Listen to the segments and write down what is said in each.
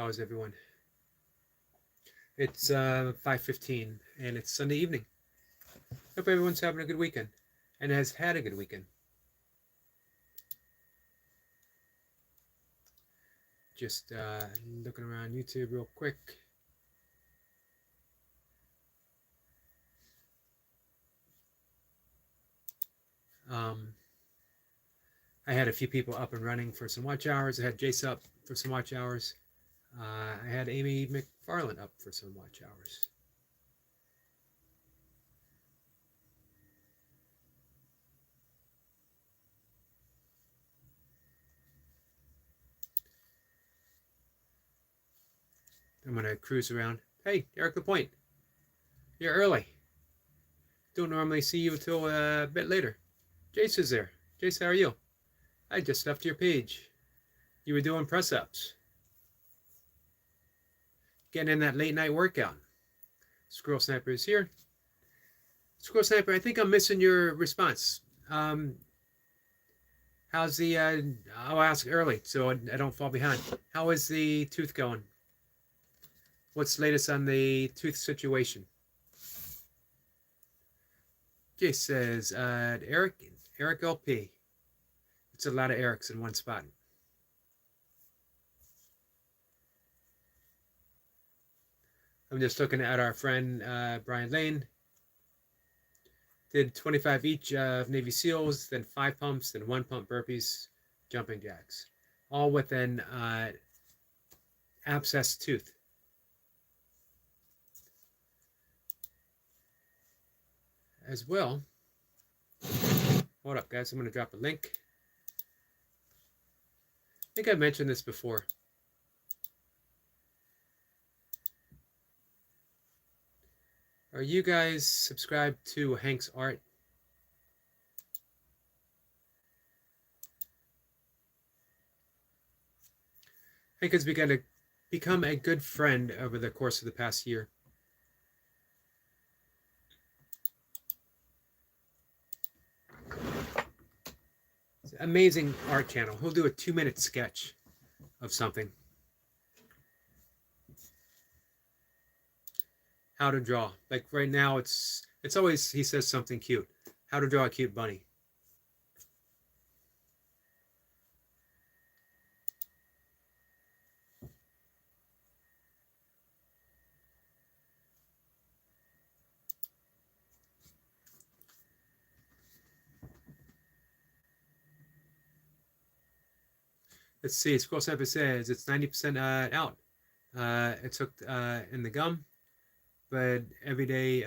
How's everyone? It's 5:15 and it's Sunday evening. Hope everyone's having a good weekend and has had a good weekend. Just looking around YouTube real quick. I had a few people up and running for some watch hours. I had Jace up for some watch hours. I had Amy McFarland up for some watch hours. I'm going to cruise around. Hey, Eric LaPointe, you're early. Don't normally see you until a bit later. Jace is there. Jace, how are you? I just left your page. You were doing press-ups. Getting in that late night workout. Squirrel Sniper is here. Squirrel Sniper, I think I'm missing your response. How's the, I'll ask early so I don't fall behind. How is the tooth going? What's the latest on the tooth situation? Jay says, Eric LP. It's a lot of Erics in one spot. I'm just looking at our friend Brian Lane. Did 25 each of Navy SEALs, then 5 pumps, then 1 pump burpees, jumping jacks. All with an abscessed tooth. As well, hold up guys, I'm going to drop a link. I think I've mentioned this before. Are you guys subscribed to Hank's Art? Hank has begun to become a good friend over the course of the past year. It's an amazing art channel. He'll do a 2-minute sketch of something. How to draw. Like right now, it's always, he says something cute. How to draw a cute bunny. Let's see, Scroll Sniper says it's 90% out. It's hooked in the gum, but every day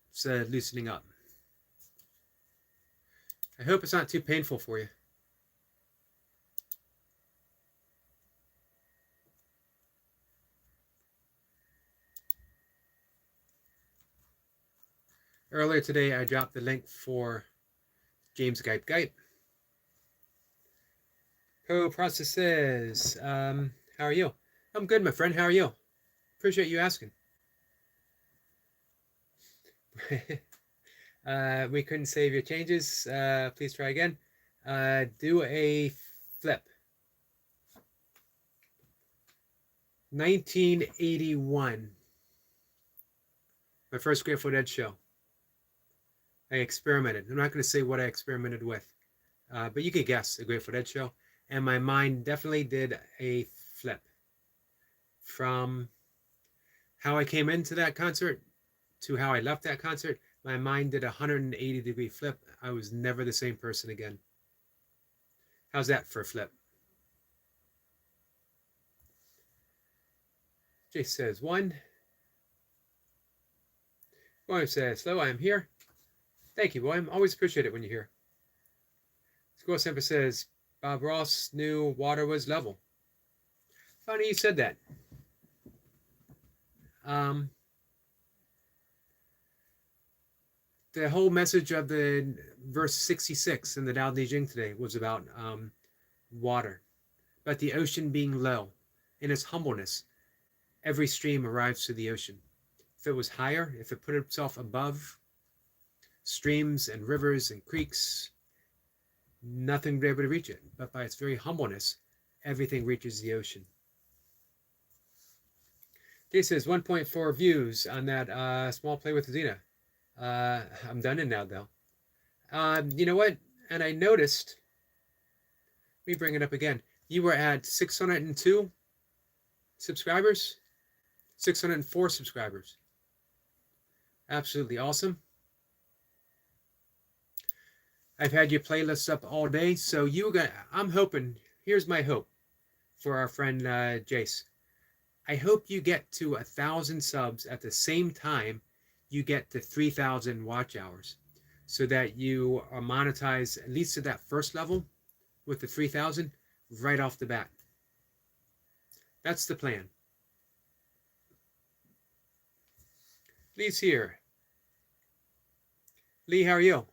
it's loosening up. I hope it's not too painful for you. Earlier today, I dropped the link for James Gype. Process says, how are you? I'm good, my friend. How are you? Appreciate you asking. We couldn't save your changes. Please try again. Do a flip. 1981. My first Grateful Dead show. I experimented. I'm not going to say what I experimented with, but you could guess, a Grateful Dead show. And my mind definitely did a flip. From how I came into that concert to how I left that concert, my mind did a 180-degree flip. I was never the same person again. How's that for a flip? Jay says 1. William says, hello, I'm here. Thank you, William. Always appreciate it when you're here. Squirrel Semper says, Bob Ross knew water was level. Funny you said that. The whole message of the verse 66 in the Tao Te Ching today was about water, about the ocean being low. In its humbleness, every stream arrives to the ocean. If it was higher, if it put itself above streams and rivers and creeks, nothing would be able to reach it. But by its very humbleness, everything reaches the ocean. Jay says 1.4 views on that small play with Xena. I'm done in now though. You know what? And I noticed. Let me bring it up again. You were at 602 subscribers, 604 subscribers. Absolutely awesome. I've had your playlists up all day, so I'm hoping. Here's my hope for our friend Jace. I hope you get to 1,000 subs at the same time you get to 3,000 watch hours, so that you are monetized at least at that first level with the 3,000 right off the bat. That's the plan. Lee's here. Lee, how are you?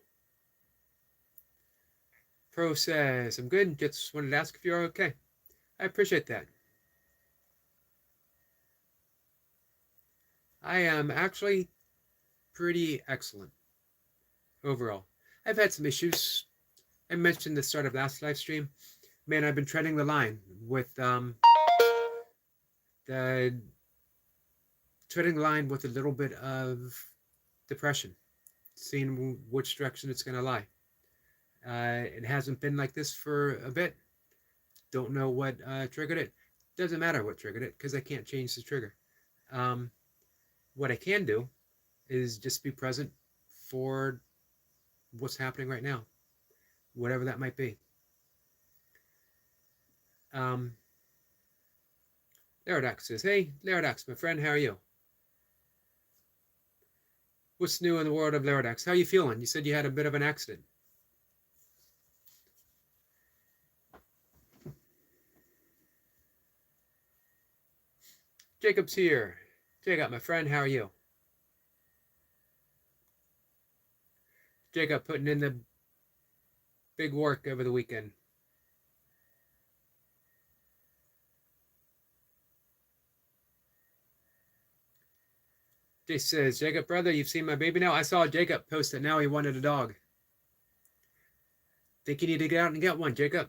Pro says, I'm good. Just wanted to ask if you're okay. I appreciate that. I am actually pretty excellent overall. I've had some issues. I mentioned the start of last live stream. Man, I've been treading the line with the treading the line with a little bit of depression, seeing which direction it's going to lie. It hasn't been like this for a bit. Don't know what triggered it. Doesn't matter what triggered it because I can't change the trigger. What I can do is just be present for what's happening right now, whatever that might be. Laradox says, hey, Laradox, my friend, how are you? What's new in the world of Laradox? How are you feeling? You said you had a bit of an accident. Jacob's here. Jacob, my friend, how are you? Jacob putting in the big work over the weekend. Jay says, Jacob, brother, you've seen my baby now? I saw Jacob post that now he wanted a dog. Think you need to get out and get one, Jacob.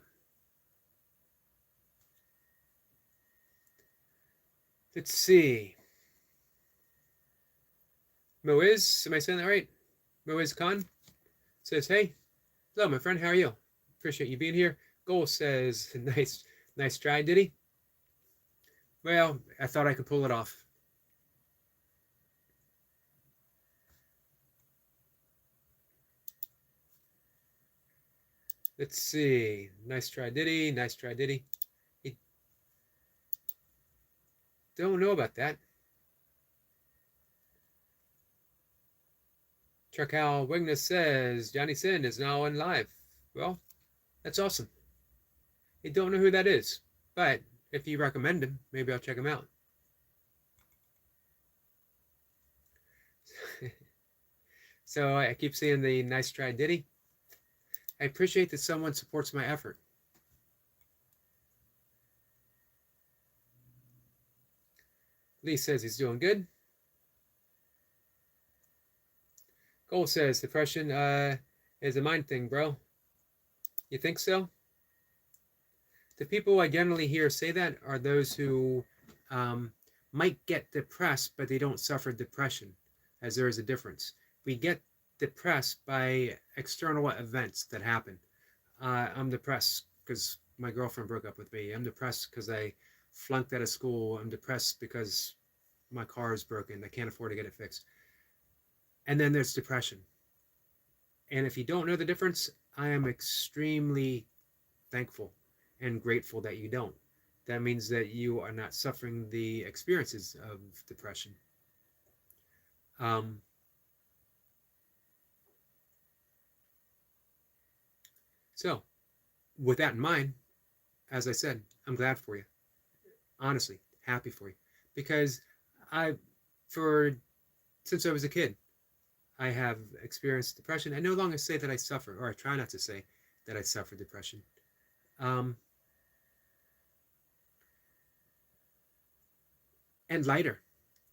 Let's see. Moiz, am I saying that right? Moiz Khan says, hey, hello, my friend, how are you? Appreciate you being here. Goal says, nice try, did he? Well, I thought I could pull it off. Let's see. Nice try, did he? Nice try, did he? Don't know about that. Charcal Wigness says, Johnny Sin is now on live. Well, that's awesome. I don't know who that is, but if you recommend him, maybe I'll check him out. So I keep seeing the nice try, did he? I appreciate that someone supports my effort. Lee says he's doing good. Gold says depression is a mind thing, bro. You think so? The people I generally hear say that are those who might get depressed, but they don't suffer depression, as there is a difference. We get depressed by external events that happen. I'm depressed because my girlfriend broke up with me. I'm depressed because I flunked out of school. I'm depressed because my car is broken. I can't afford to get it fixed. And then there's depression. And if you don't know the difference, I am extremely thankful and grateful that you don't. That means that you are not suffering the experiences of depression. So, with that in mind, as I said, I'm glad for you. Honestly, happy for you. Because since I was a kid, I have experienced depression. I no longer say that I suffer, or I try not to say that I suffer depression. And lighter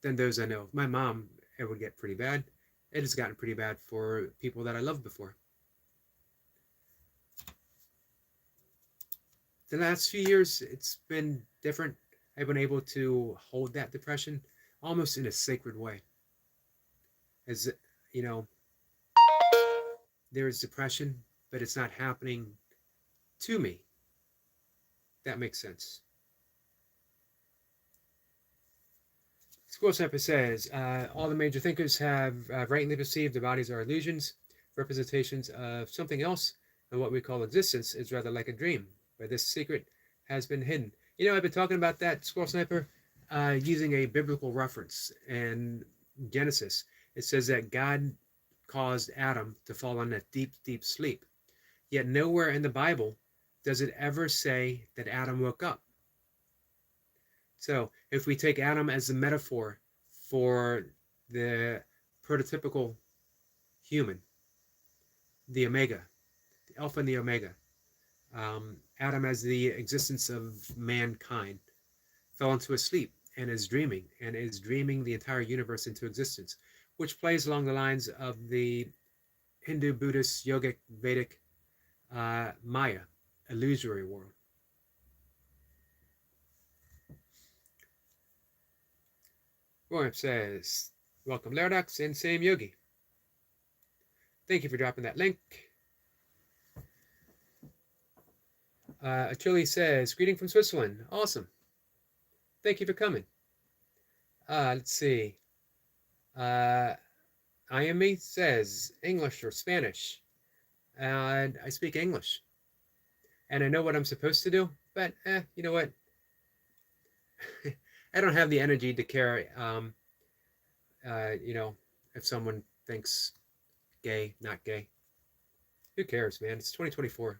than those I know. My mom, it would get pretty bad. It has gotten pretty bad for people that I loved before. The last few years, it's been different. I've been able to hold that depression. almost in a sacred way. As you know, there is depression, but it's not happening to me. That makes sense. School Sniper says, all the major thinkers have rightly perceived the bodies are illusions, representations of something else, and what we call existence is rather like a dream, where this secret has been hidden. I've been talking about that, Squirrel Sniper, using a biblical reference. In Genesis, it says that God caused Adam to fall on a deep, deep sleep. Yet nowhere in the Bible does it ever say that Adam woke up. So if we take Adam as the metaphor for the prototypical human, the Omega, the Alpha and the Omega, Adam as the existence of mankind, fell into a sleep and is dreaming the entire universe into existence, which plays along the lines of the Hindu, Buddhist, yogic, Vedic, Maya, illusory world. Roy says, welcome Laradox and same Yogi. Thank you for dropping that link. Achille says, greeting from Switzerland. Awesome. Thank you for coming. Let's see. Iame says, English or Spanish. I speak English. And I know what I'm supposed to do, but you know what? I don't have the energy to care, if someone thinks gay, not gay. Who cares, man? It's 2024.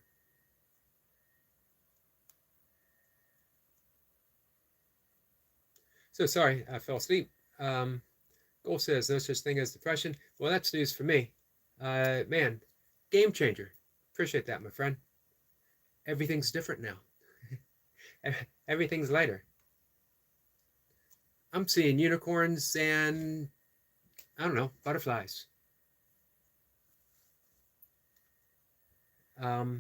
So sorry, I fell asleep. Goal says no such thing as depression. Well, that's news for me. Man, game changer. Appreciate that, my friend. Everything's different now. Everything's lighter. I'm seeing unicorns and, I don't know, butterflies. Where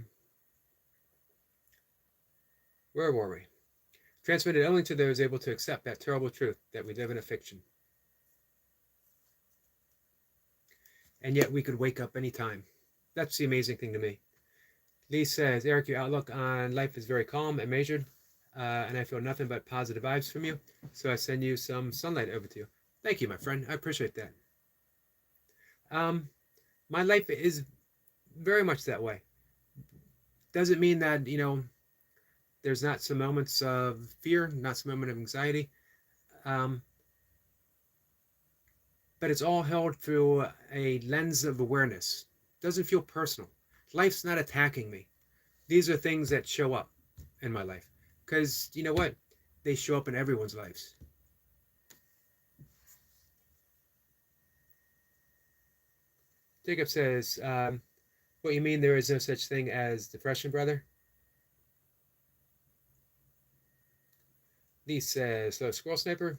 were we? Transmitted only to those able to accept that terrible truth that we live in a fiction. And yet we could wake up anytime. That's the amazing thing to me. Lee says, Eric, your outlook on life is very calm and measured, and I feel nothing but positive vibes from you. So I send you some sunlight over to you. Thank you, my friend. I appreciate that. My life is very much that way. Doesn't mean that, there's not some moments of fear, not some moment of anxiety. But it's all held through a lens of awareness. Doesn't feel personal. Life's not attacking me. These are things that show up in my life. Because, you know what? They show up in everyone's lives. Jacob says, what you mean there is no such thing as depression, brother? Lee says, so Squirrel Sniper,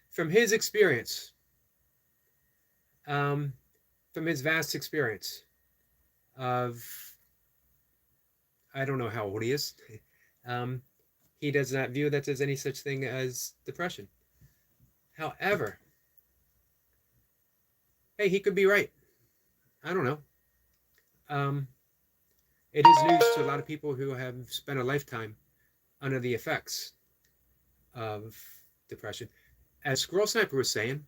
from his experience, from his vast experience of, I don't know how old he is, he does not view that as any such thing as depression. However, hey, he could be right. I don't know. It is news to a lot of people who have spent a lifetime under the effects of depression. As Squirrel Sniper was saying,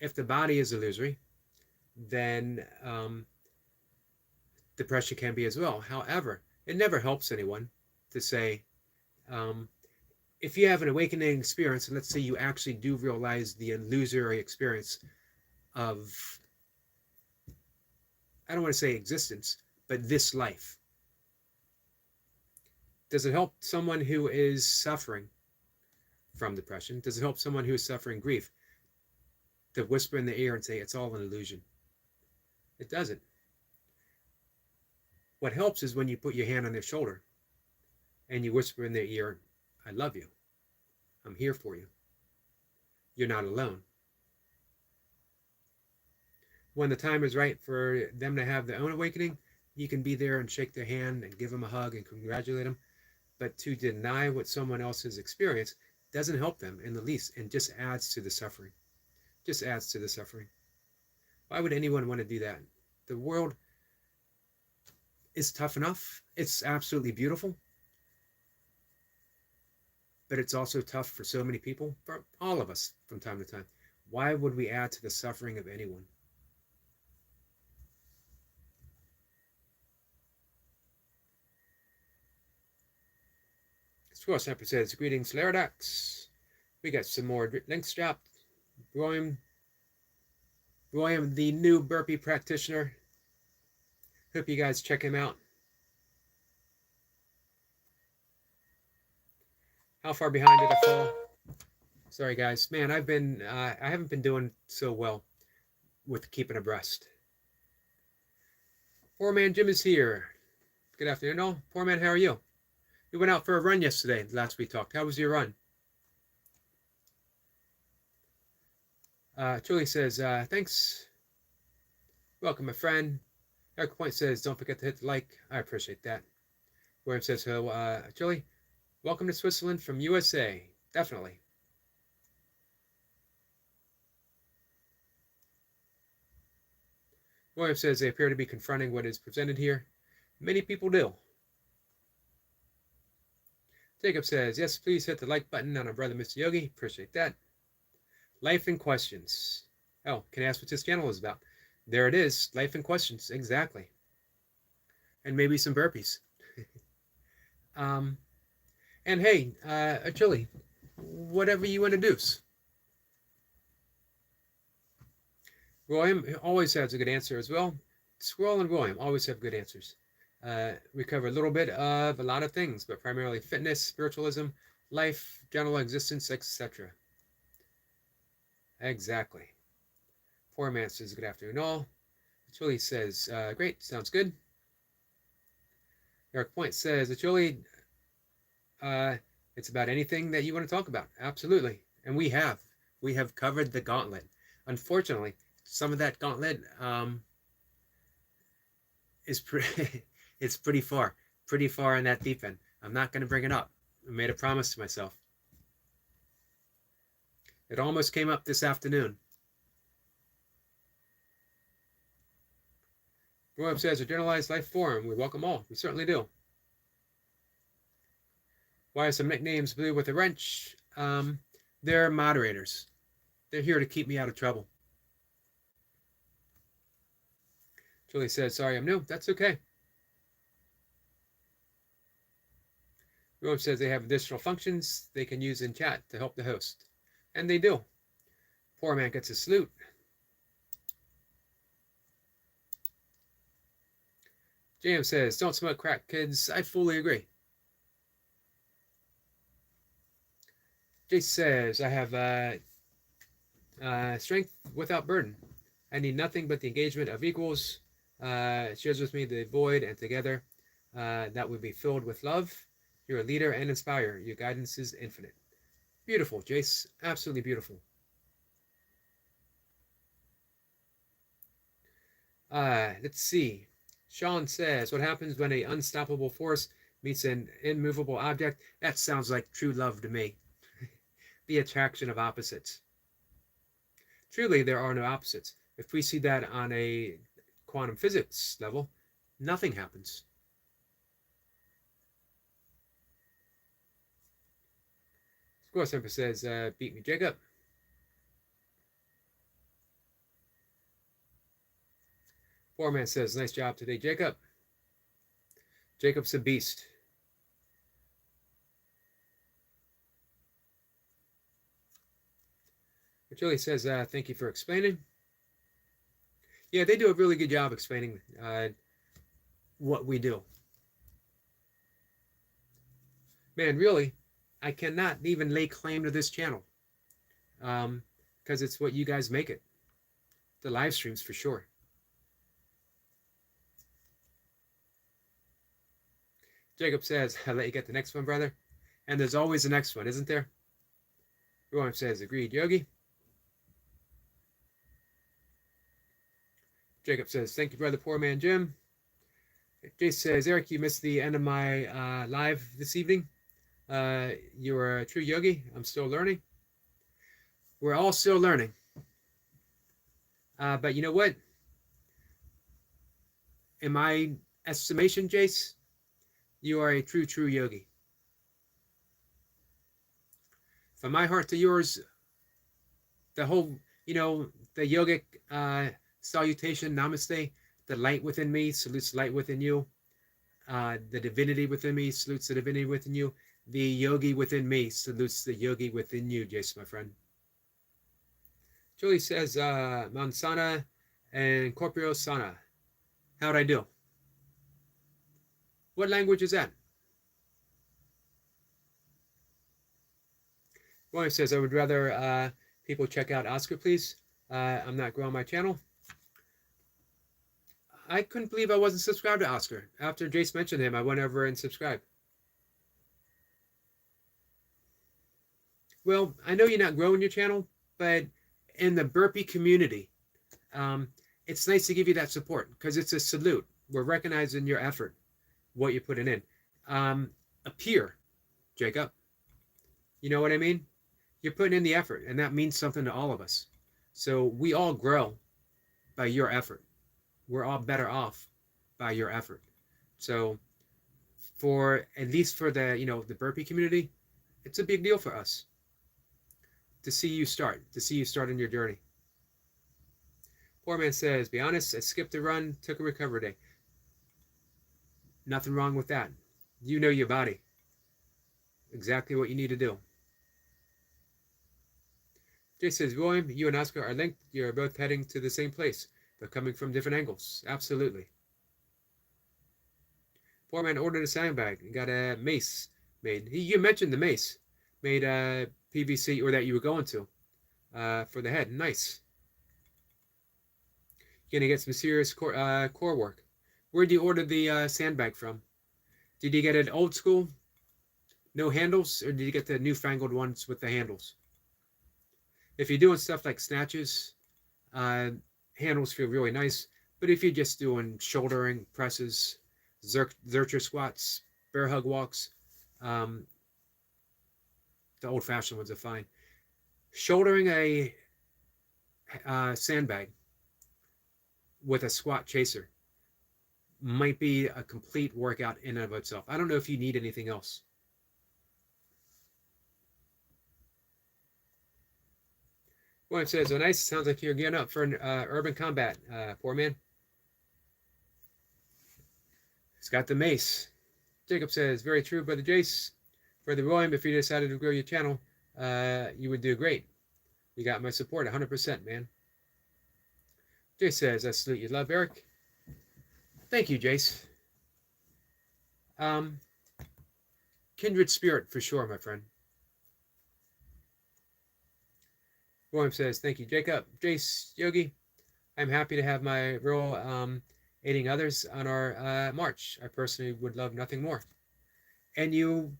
if the body is illusory, then depression can be as well. However, it never helps anyone to say, if you have an awakening experience, and let's say you actually do realize the illusory experience of, I don't want to say existence, but this life. Does it help someone who is suffering from depression? Does it help someone who is suffering grief to whisper in the ear and say, it's all an illusion? It doesn't. What helps is when you put your hand on their shoulder and you whisper in their ear, I love you. I'm here for you. You're not alone. When the time is right for them to have their own awakening, you can be there and shake their hand and give them a hug and congratulate them. But to deny what someone else has experienced doesn't help them in the least and just adds to the suffering. Just adds to the suffering. Why would anyone want to do that? The world is tough enough. It's absolutely beautiful. But it's also tough for so many people, for all of us from time to time. Why would we add to the suffering of anyone? Squirrel Sniper says, greetings, Laradox. We got some more links dropped. William, the new burpee practitioner. Hope you guys check him out. How far behind did I fall? Sorry, guys. Man, I haven't been doing so well with keeping abreast. Poor Man Jim is here. Good afternoon, all. Poor Man, how are you? We went out for a run yesterday, last we talked. How was your run? Julie says, thanks. Welcome, my friend. Eric Point says, don't forget to hit the like. I appreciate that. William says, hello, Julie. Welcome to Switzerland from USA. Definitely. William says, they appear to be confronting what is presented here. Many people do. Jacob says, yes, please hit the like button on our brother, Mr. Yogi. Appreciate that. Life in Questions. Oh, can I ask what this channel is about? There it is. Life in Questions. Exactly. And maybe some burpees. And hey, Chili, whatever you introduce. William always has a good answer as well. Squirrel and William always have good answers. We cover a little bit of a lot of things, but primarily fitness, spiritualism, life, general existence, etc. Exactly. Poor Man says, good afternoon all. Chili says, great, sounds good. Eric Point says, Chili, it's about anything that you want to talk about. Absolutely. And we have covered the gauntlet. Unfortunately, some of that gauntlet is it's pretty far in that deep end. I'm not going to bring it up. I made a promise to myself. It almost came up this afternoon. Roy says, a generalized life forum. We welcome all. We certainly do. Why are some nicknames blue with a wrench? They're moderators. They're here to keep me out of trouble. Julie says, sorry, I'm new. That's okay. Roy says they have additional functions they can use in chat to help the host. And they do. Poor Man gets a salute. James says, don't smoke crack, kids. I fully agree. Jace says, I have strength without burden. I need nothing but the engagement of equals. Shares with me the void, and together that would be filled with love. You're a leader and inspire. Your guidance is infinite. Beautiful, Jace. Absolutely beautiful. Let's see. Sean says, what happens when an unstoppable force meets an immovable object? That sounds like true love to me. The attraction of opposites. Truly, there are no opposites. If we see that on a quantum physics level, nothing happens. Squirrel Simper says, beat me, Jacob. Poor Man says, nice job today, Jacob. Jacob's a beast. Julie says, thank you for explaining. Yeah, they do a really good job explaining what we do. Man, really, I cannot even lay claim to this channel because it's what you guys make it. The live streams for sure. Jacob says, I'll let you get the next one, brother. And there's always the next one, isn't there? Everyone says, agreed, Yogi. Jacob says, thank you, brother, Poor Man Jim. Jace says, Eric, you missed the end of my live this evening. You're a true yogi. I'm still learning. We're all still learning. But you know what? In my estimation, Jace, you are a true yogi. From my heart to yours, the whole, the yogic salutation, namaste, the light within me salutes the light within you. The divinity within me salutes the divinity within you. The yogi within me salutes the yogi within you, Jason, my friend. Julie says, Mansana and Corpio Sana. How'd I do? What language is that? William says, I would rather people check out Oscar, please. I'm not growing my channel. I couldn't believe I wasn't subscribed to Oscar. After Jace mentioned him, I went over and subscribed. Well, I know you're not growing your channel, but in the burpee community, it's nice to give you that support because it's a salute. We're recognizing your effort, what you're putting in. Appear, Jacob. You know what I mean? You're putting in the effort, and that means something to all of us. So we all grow by your effort. We're all better off by your effort. So for at least for the the burpee community, it's a big deal for us to see you start in your journey. Poor man says, be honest, I skipped a run, took a recovery day. Nothing wrong with that. You know your body. Exactly what you need to do. Jay says, William, you and Oscar are linked. You're both heading to the same place, but coming from different angles. Absolutely. Poor man ordered a sandbag and got a mace made. You mentioned the mace. Made a PVC, or that you were going to, for the head. Nice. You're going to get some serious core work. Where did you order the sandbag from? Did you get it old school, no handles, or did you get the newfangled ones with the handles? If you're doing stuff like snatches, handles feel really nice. But if you're just doing shouldering, presses, Zercher squats, bear hug walks, the old-fashioned ones are fine. Shouldering a sandbag with a squat chaser might be a complete workout in and of itself. I don't know if you need anything else. William says, oh, nice. Sounds like you're gearing up for an urban combat, poor man. He's got the mace. Jacob says, very true, Brother Jace. Brother William, if you decided to grow your channel, you would do great. You got my support 100%, man. Jace says, I salute you. Love, Eric. Thank you, Jace. Kindred spirit for sure, my friend. William says, thank you, Jacob. Jace, Yogi, I'm happy to have my role aiding others on our march. I personally would love nothing more. And you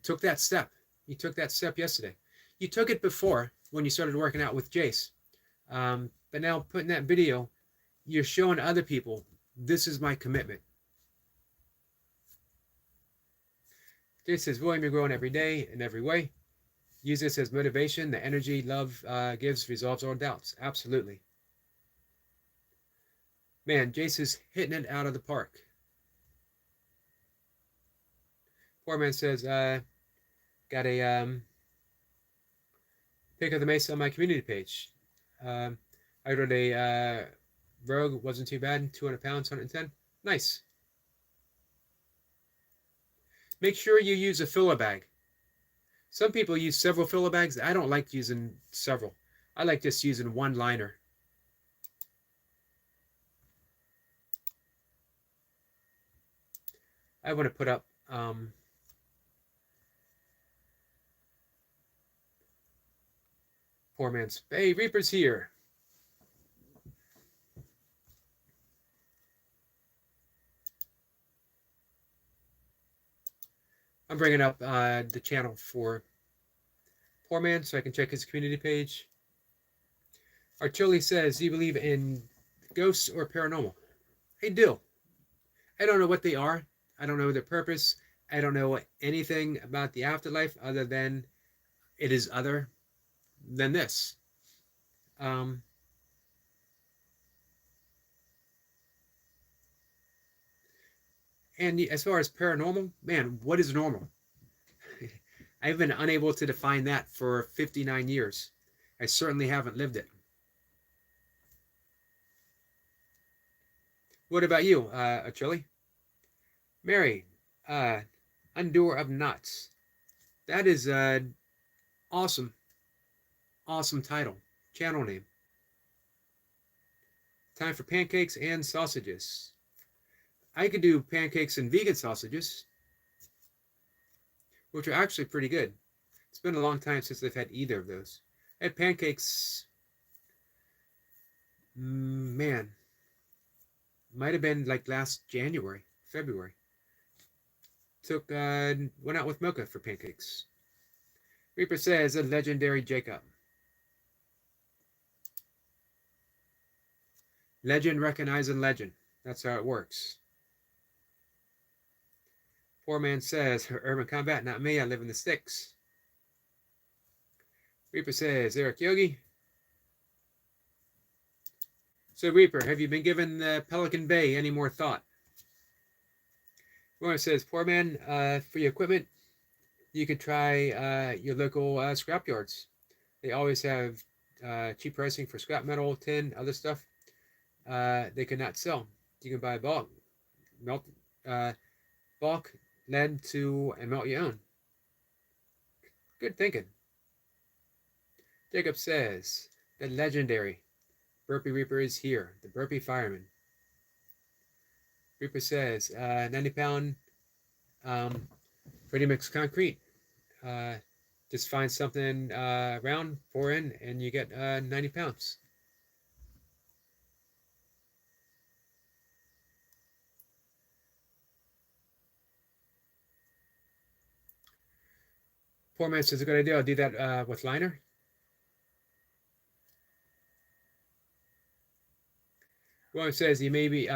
took that step. You took that step yesterday. You took it before when you started working out with Jace. But now putting that video, you're showing other people, this is my commitment. Jace says, William, you're growing every day in every way. Use this as motivation. The energy love gives resolves all doubts. Absolutely. Man, Jace is hitting it out of the park. Poor man says, got a pick of the mace on my community page. I ordered a Rogue, wasn't too bad, 200 pounds, 110. Nice. Make sure you use a filler bag. Some people use several filler bags. I don't like using several. I like just using one liner. I want to put up poor man's. Hey, Reaper's here. I'm bringing up the channel for poor man so I can check his community page. Archoli says, do you believe in ghosts or paranormal? I do. I don't know what they are. I don't know their purpose. I don't know anything about the afterlife other than it is other than this. Um, and as far as paranormal, man, what is normal? I've been unable to define that for 59 years. I certainly haven't lived it. What about you, Achille? Mary, uh, Undoer of Nuts. That is an awesome, awesome title, channel name. Time for pancakes and sausages. I could do pancakes and vegan sausages, which are actually pretty good. It's been a long time since I've had either of those. I had pancakes, man, might have been like last January, February. Went out with Mocha for pancakes. Reaper says a legendary Jacob. Legend recognizing legend. That's how it works. Poor man says, urban combat, not me, I live in the sticks. Reaper says, Eric Yogi. So Reaper, have you been given Pelican Bay any more thought? Warren says, poor man, for your equipment, you could try your local scrap yards. They always have cheap pricing for scrap metal, tin, other stuff. They cannot sell. You can buy bulk, lead to, and melt your own. Good thinking. Jacob says, the legendary Burpee Reaper is here, the Burpee Fireman. Reaper says, 90-pound ready mix concrete. Just find something round, pour in, and you get 90 pounds. Poor man says, a good idea. I'll do that with liner. William says he may be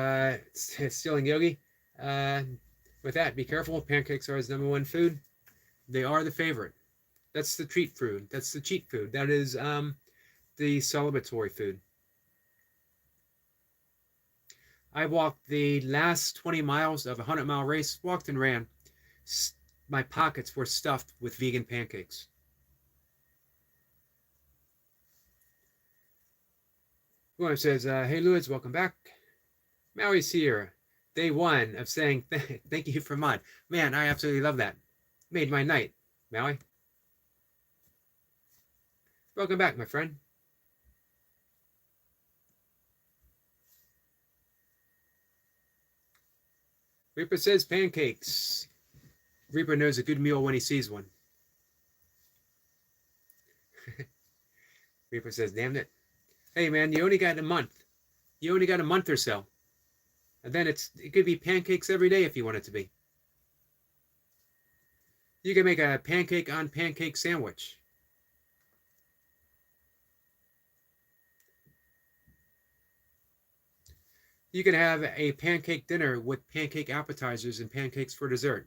stealing Yogi. With that, be careful. Pancakes are his #1 food. They are the favorite. That's the treat food. That's the cheat food. That is the celebratory food. I walked the last 20 miles of a 100-mile race, walked and ran. My pockets were stuffed with vegan pancakes. William says, hey, Lewis, welcome back. Maui's here. Day 1 of saying thank you for mod. Man, I absolutely love that. Made my night, Maui. Welcome back, my friend. Reaper says pancakes. Reaper knows a good meal when he sees one. Reaper says, damn it. Hey, man, you only got a month. You only got a month or so. And then it could be pancakes every day if you want it to be. You can make a pancake on pancake sandwich. You can have a pancake dinner with pancake appetizers and pancakes for dessert.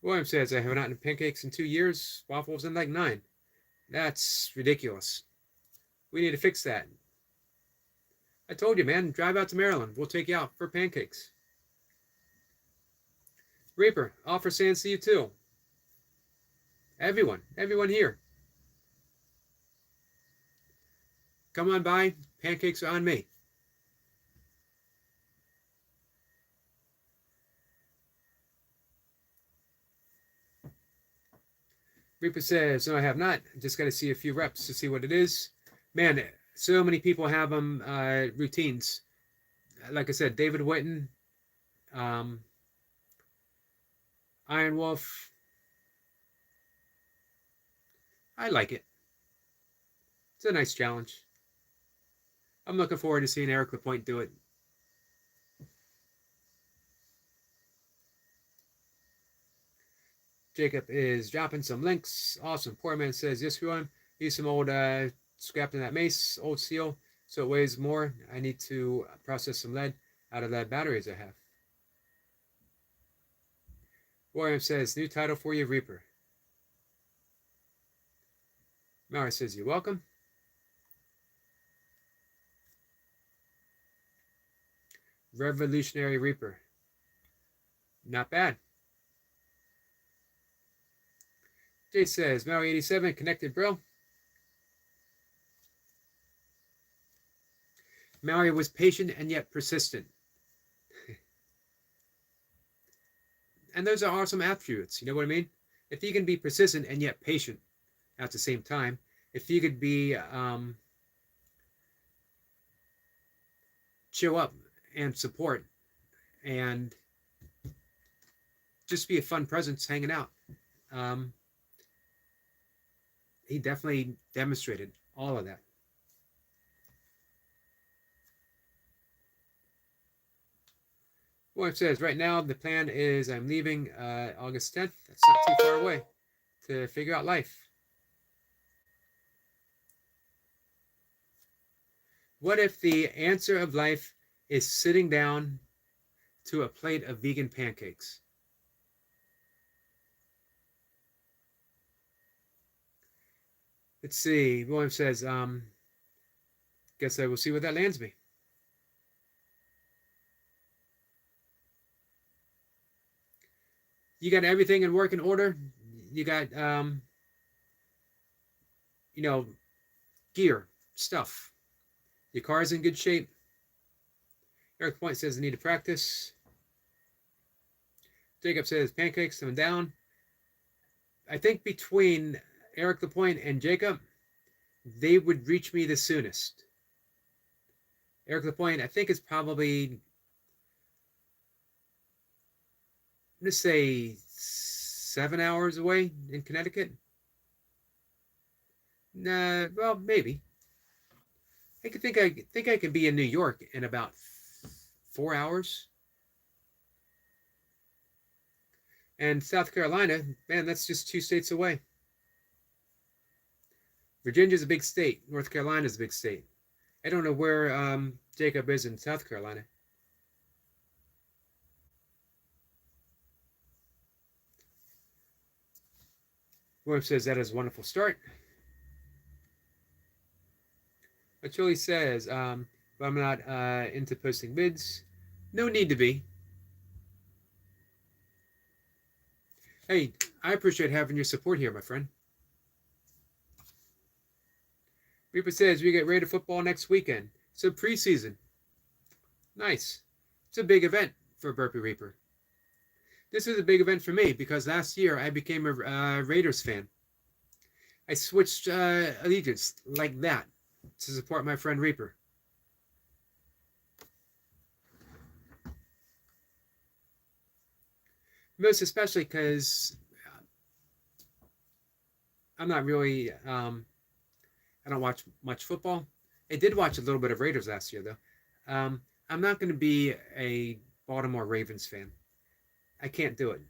William says, I have not had pancakes in 2 years, waffles in like 9. That's ridiculous. We need to fix that. I told you, man, drive out to Maryland. We'll take you out for pancakes. Reaper, offer sands to you too. Everyone here. Come on by, pancakes are on me. Reaper says, no, I have not. Just got to see a few reps to see what it is. Man, so many people have them routines. Like I said, David Whitten, Iron Wolf. I like it. It's a nice challenge. I'm looking forward to seeing Eric LaPointe do it. Jacob is dropping some links. Awesome. Poor man says, yes, Ruan. Use some old scrap in that mace, old steel, so it weighs more. I need to process some lead out of the batteries I have. William says, new title for you, Reaper. Mara says, you're welcome. Revolutionary Reaper. Not bad. Jay says, Maui 87, connected, bro. Maui was patient and yet persistent. And those are awesome attributes, you know what I mean? If you can be persistent and yet patient at the same time, if you could be show up and support and just be a fun presence hanging out. He definitely demonstrated all of that. Well, it says right now the plan is I'm leaving August 10th. That's not too far away to figure out life. What if the answer of life is sitting down to a plate of vegan pancakes? Let's see. William says, guess I will see where that lands me. You got everything in working order. You got, you know, gear, stuff. Your car's in good shape. Eric Point says, I need to practice. Jacob says, pancakes coming down. I think between Eric Lapointe and Jacob, they would reach me the soonest. Eric Lapointe, I think, is probably, I'm going to say 7 hours away in Connecticut. Nah, well, maybe. I think I can be in New York in about 4 hours. And South Carolina, man, that's just 2 states away. Virginia's a big state. North Carolina's a big state. I don't know where Jacob is in South Carolina. William says that is a wonderful start. But Julie says, but I'm not into posting vids. No need to be. Hey, I appreciate having your support here, my friend. Reaper says we get ready to football next weekend. So preseason. Nice. It's a big event for Burpee Reaper. This is a big event for me because last year I became a Raiders fan. I switched allegiance like that to support my friend Reaper. Most especially because I'm not really, I don't watch much football. I did watch a little bit of Raiders last year, though. I'm not going to be a Baltimore Ravens fan. I can't do it.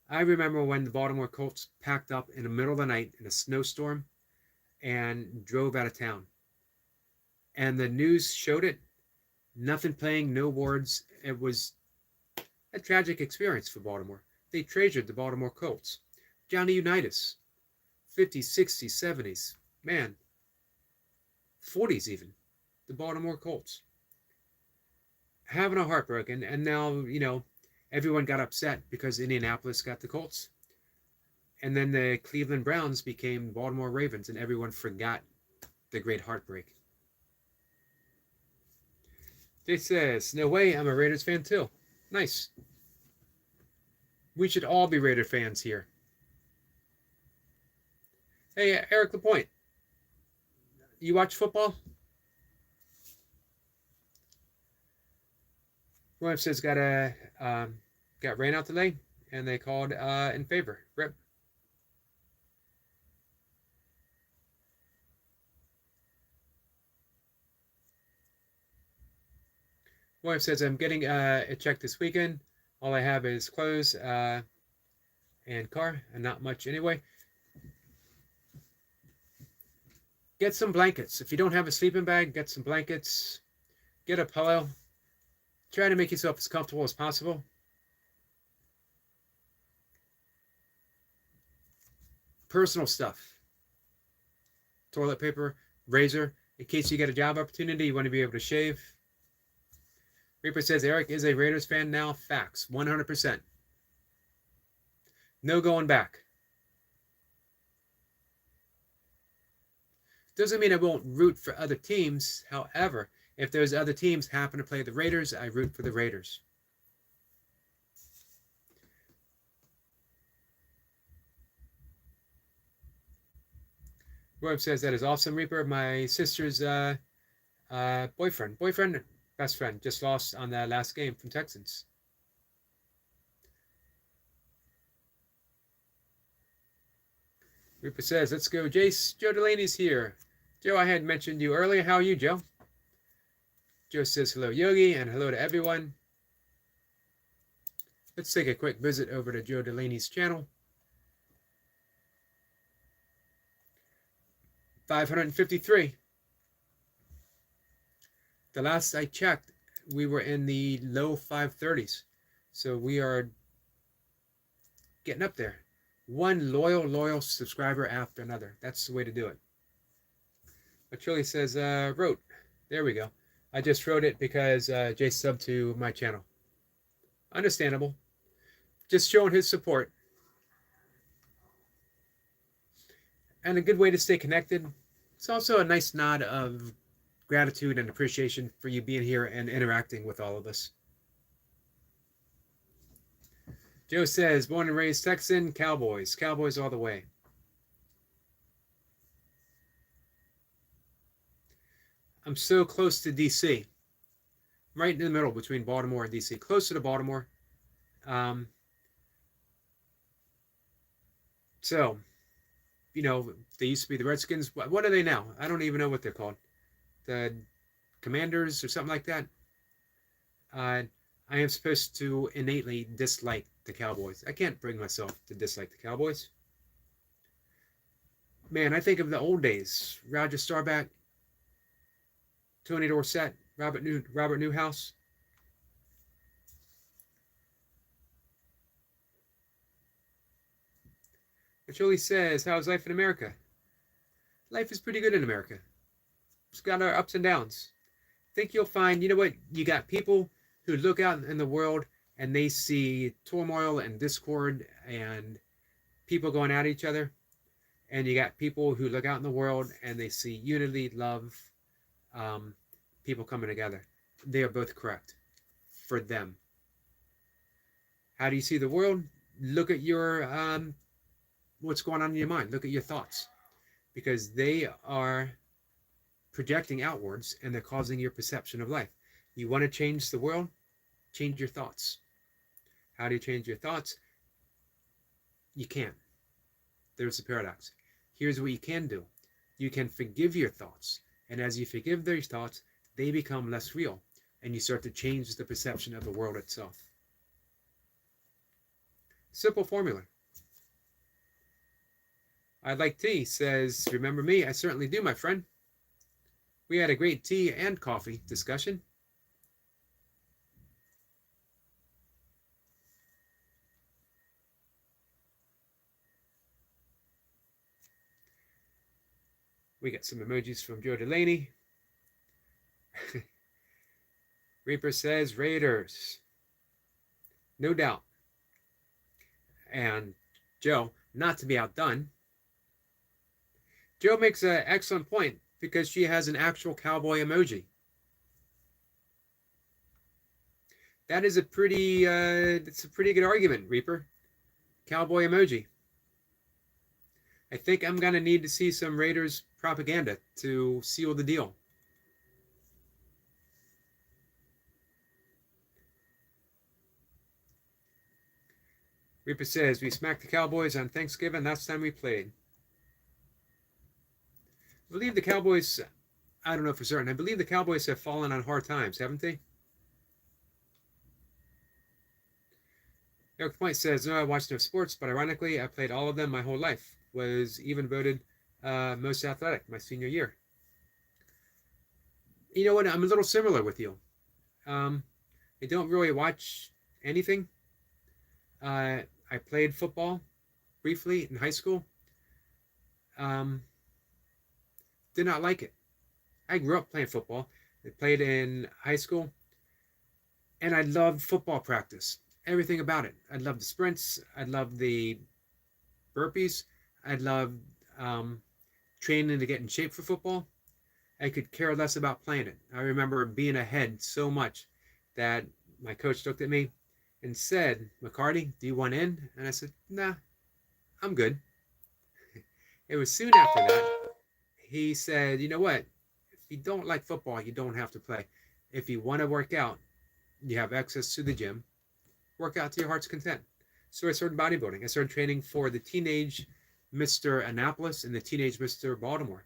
I remember when the Baltimore Colts packed up in the middle of the night in a snowstorm and drove out of town. And the news showed it. Nothing playing, no words. It was a tragic experience for Baltimore. They treasured the Baltimore Colts. Johnny Unitas, 50s, 60s, 70s, man, 40s even, the Baltimore Colts. Having a heartbroken, and now, you know, everyone got upset because Indianapolis got the Colts. And then the Cleveland Browns became Baltimore Ravens, and everyone forgot the great heartbreak. Jay says, no way, I'm a Raiders fan too. Nice. We should all be Raider fans here. Hey, Eric Lapointe, you watch football? William says got rain out today, and they called in favor. Rip. William says I'm getting a check this weekend. All I have is clothes and car, and not much anyway. Get some blankets. If you don't have a sleeping bag, get some blankets. Get a pillow. Try to make yourself as comfortable as possible. personal stuff. Toilet paper, razor, in case you get a job opportunity, you want to be able to shave. Reaper says Eric is a Raiders fan now. Facts, 100%. No going back. Doesn't mean I won't root for other teams. However, if those other teams happen to play the Raiders, I root for the Raiders. Rob says that is awesome, Reaper. My sister's best friend, just lost on that last game from Texans. Reaper says, let's go, Jace. Joe Delaney's here. Joe, I had mentioned you earlier. How are you, Joe? Joe says, hello, Yogi, and hello to everyone. Let's take a quick visit over to Joe Delaney's channel. 553. The last I checked, we were in the low 530s. So we are getting up there. One loyal subscriber after another. That's the way to do it. But Trilly says, wrote. There we go. I just wrote it because Jay subbed to my channel. Understandable. Just showing his support. And a good way to stay connected. It's also a nice nod of gratitude and appreciation for you being here and interacting with all of us. Joe says, born and raised Texan, Cowboys. Cowboys all the way. I'm so close to D.C. Right in the middle between Baltimore and D.C. Closer to Baltimore. So, you know, they used to be the Redskins. What are they now? I don't even know what they're called. The Commanders or something like that. I am supposed to innately dislike the Cowboys. I can't bring myself to dislike the Cowboys. Man, I think of the old days. Roger Staubach, Tony Dorsett, Robert Newhouse. But Jolie says, how's life in America? Life is pretty good in America. It's got our ups and downs. I think you'll find, you know what, you got people who look out in the world and they see turmoil and discord and people going at each other. And you got people who look out in the world and they see unity, love, people coming together. They are both correct for them. How do you see the world? Look at your what's going on in your mind. Look at your thoughts, because they are projecting outwards and they're causing your perception of life. You want to change the world? Change your thoughts. How do you change your thoughts? You can't. There's a paradox. Here's what you can do. You can forgive your thoughts. And as you forgive those thoughts, they become less real. And you start to change the perception of the world itself. Simple formula. I'd like tea, says, remember me? I certainly do, my friend. We had a great tea and coffee discussion. We got some emojis from Joe Delaney. Reaper says, Raiders. No doubt. And Joe, not to be outdone, Joe makes an excellent point because she has an actual cowboy emoji. That is a pretty, it's a pretty good argument, Reaper. Cowboy emoji. I think I'm going to need to see some Raiders propaganda to seal the deal. Reaper says, we smacked the Cowboys on Thanksgiving last time we played. I believe the Cowboys, I don't know for certain, I believe the Cowboys have fallen on hard times, haven't they? Eric Point says, no, I watched no sports, but ironically, I played all of them my whole life. Was even voted most athletic my senior year. You know what? I'm a little similar with you. I don't really watch anything. I played football briefly in high school. um, did not like it. I grew up playing football. I played in high school, and I loved football practice. Everything about it. I loved the sprints. I loved the burpees. I loved um, training to get in shape for football. I could care less about playing it. I remember being ahead so much that my coach looked at me and said, "McCarty, do you want in?" And I said, "Nah, I'm good." It was soon after that he said, "You know what? If you don't like football, you don't have to play. If you want to work out, you have access to the gym. Work out to your heart's content." So I started bodybuilding. I started training for the teenage Mr. Annapolis and the teenage Mr. Baltimore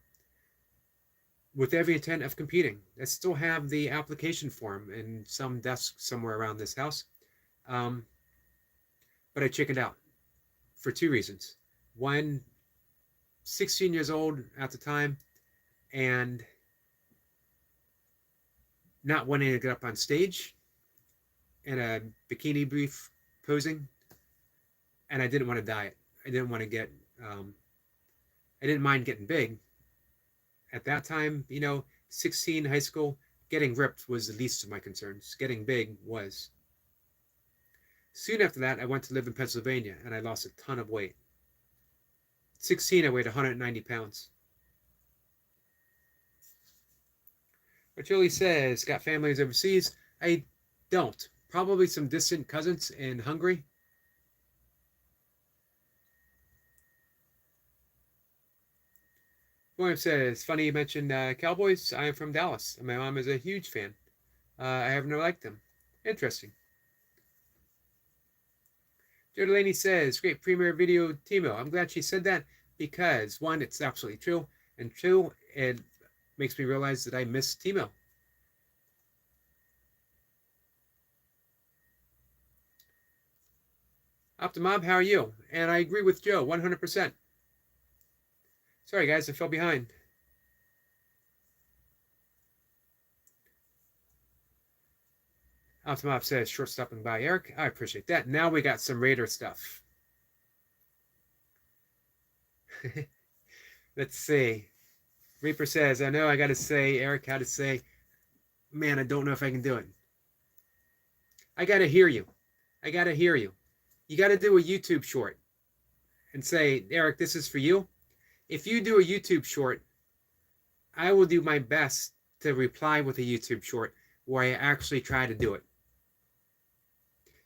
with every intent of competing. I still have the application form in some desk somewhere around this house. Um, but I chickened out for two reasons. One, 16 years old at the time, and not wanting to get up on stage in a bikini brief posing, and I didn't want to diet. I didn't want to get, I didn't mind getting big. At that time, 16, high school, getting ripped was the least of my concerns. Getting big was. Soon after that, I went to live in Pennsylvania, and I lost a ton of weight. 16, I weighed 190 pounds. But Julie says, got families overseas? I don't. Probably some distant cousins in Hungary. William says, funny you mentioned Cowboys. I am from Dallas, and my mom is a huge fan. I have never liked them. Interesting. Joe Delaney says, great premiere video, Timo. I'm glad she said that because, one, it's absolutely true, and two, it makes me realize that I miss Timo. Optimob, how are you? And I agree with Joe, 100%. Sorry, guys, I fell behind. Optimob says, short stopping by Eric. I appreciate that. Now we got some Raider stuff. Let's see. Reaper says, I know I got to say, Eric, how to say, man, I don't know if I can do it. I got to hear you. I got to hear you. You got to do a YouTube short and say, Eric, this is for you. If you do a YouTube short, I will do my best to reply with a YouTube short where I actually try to do it.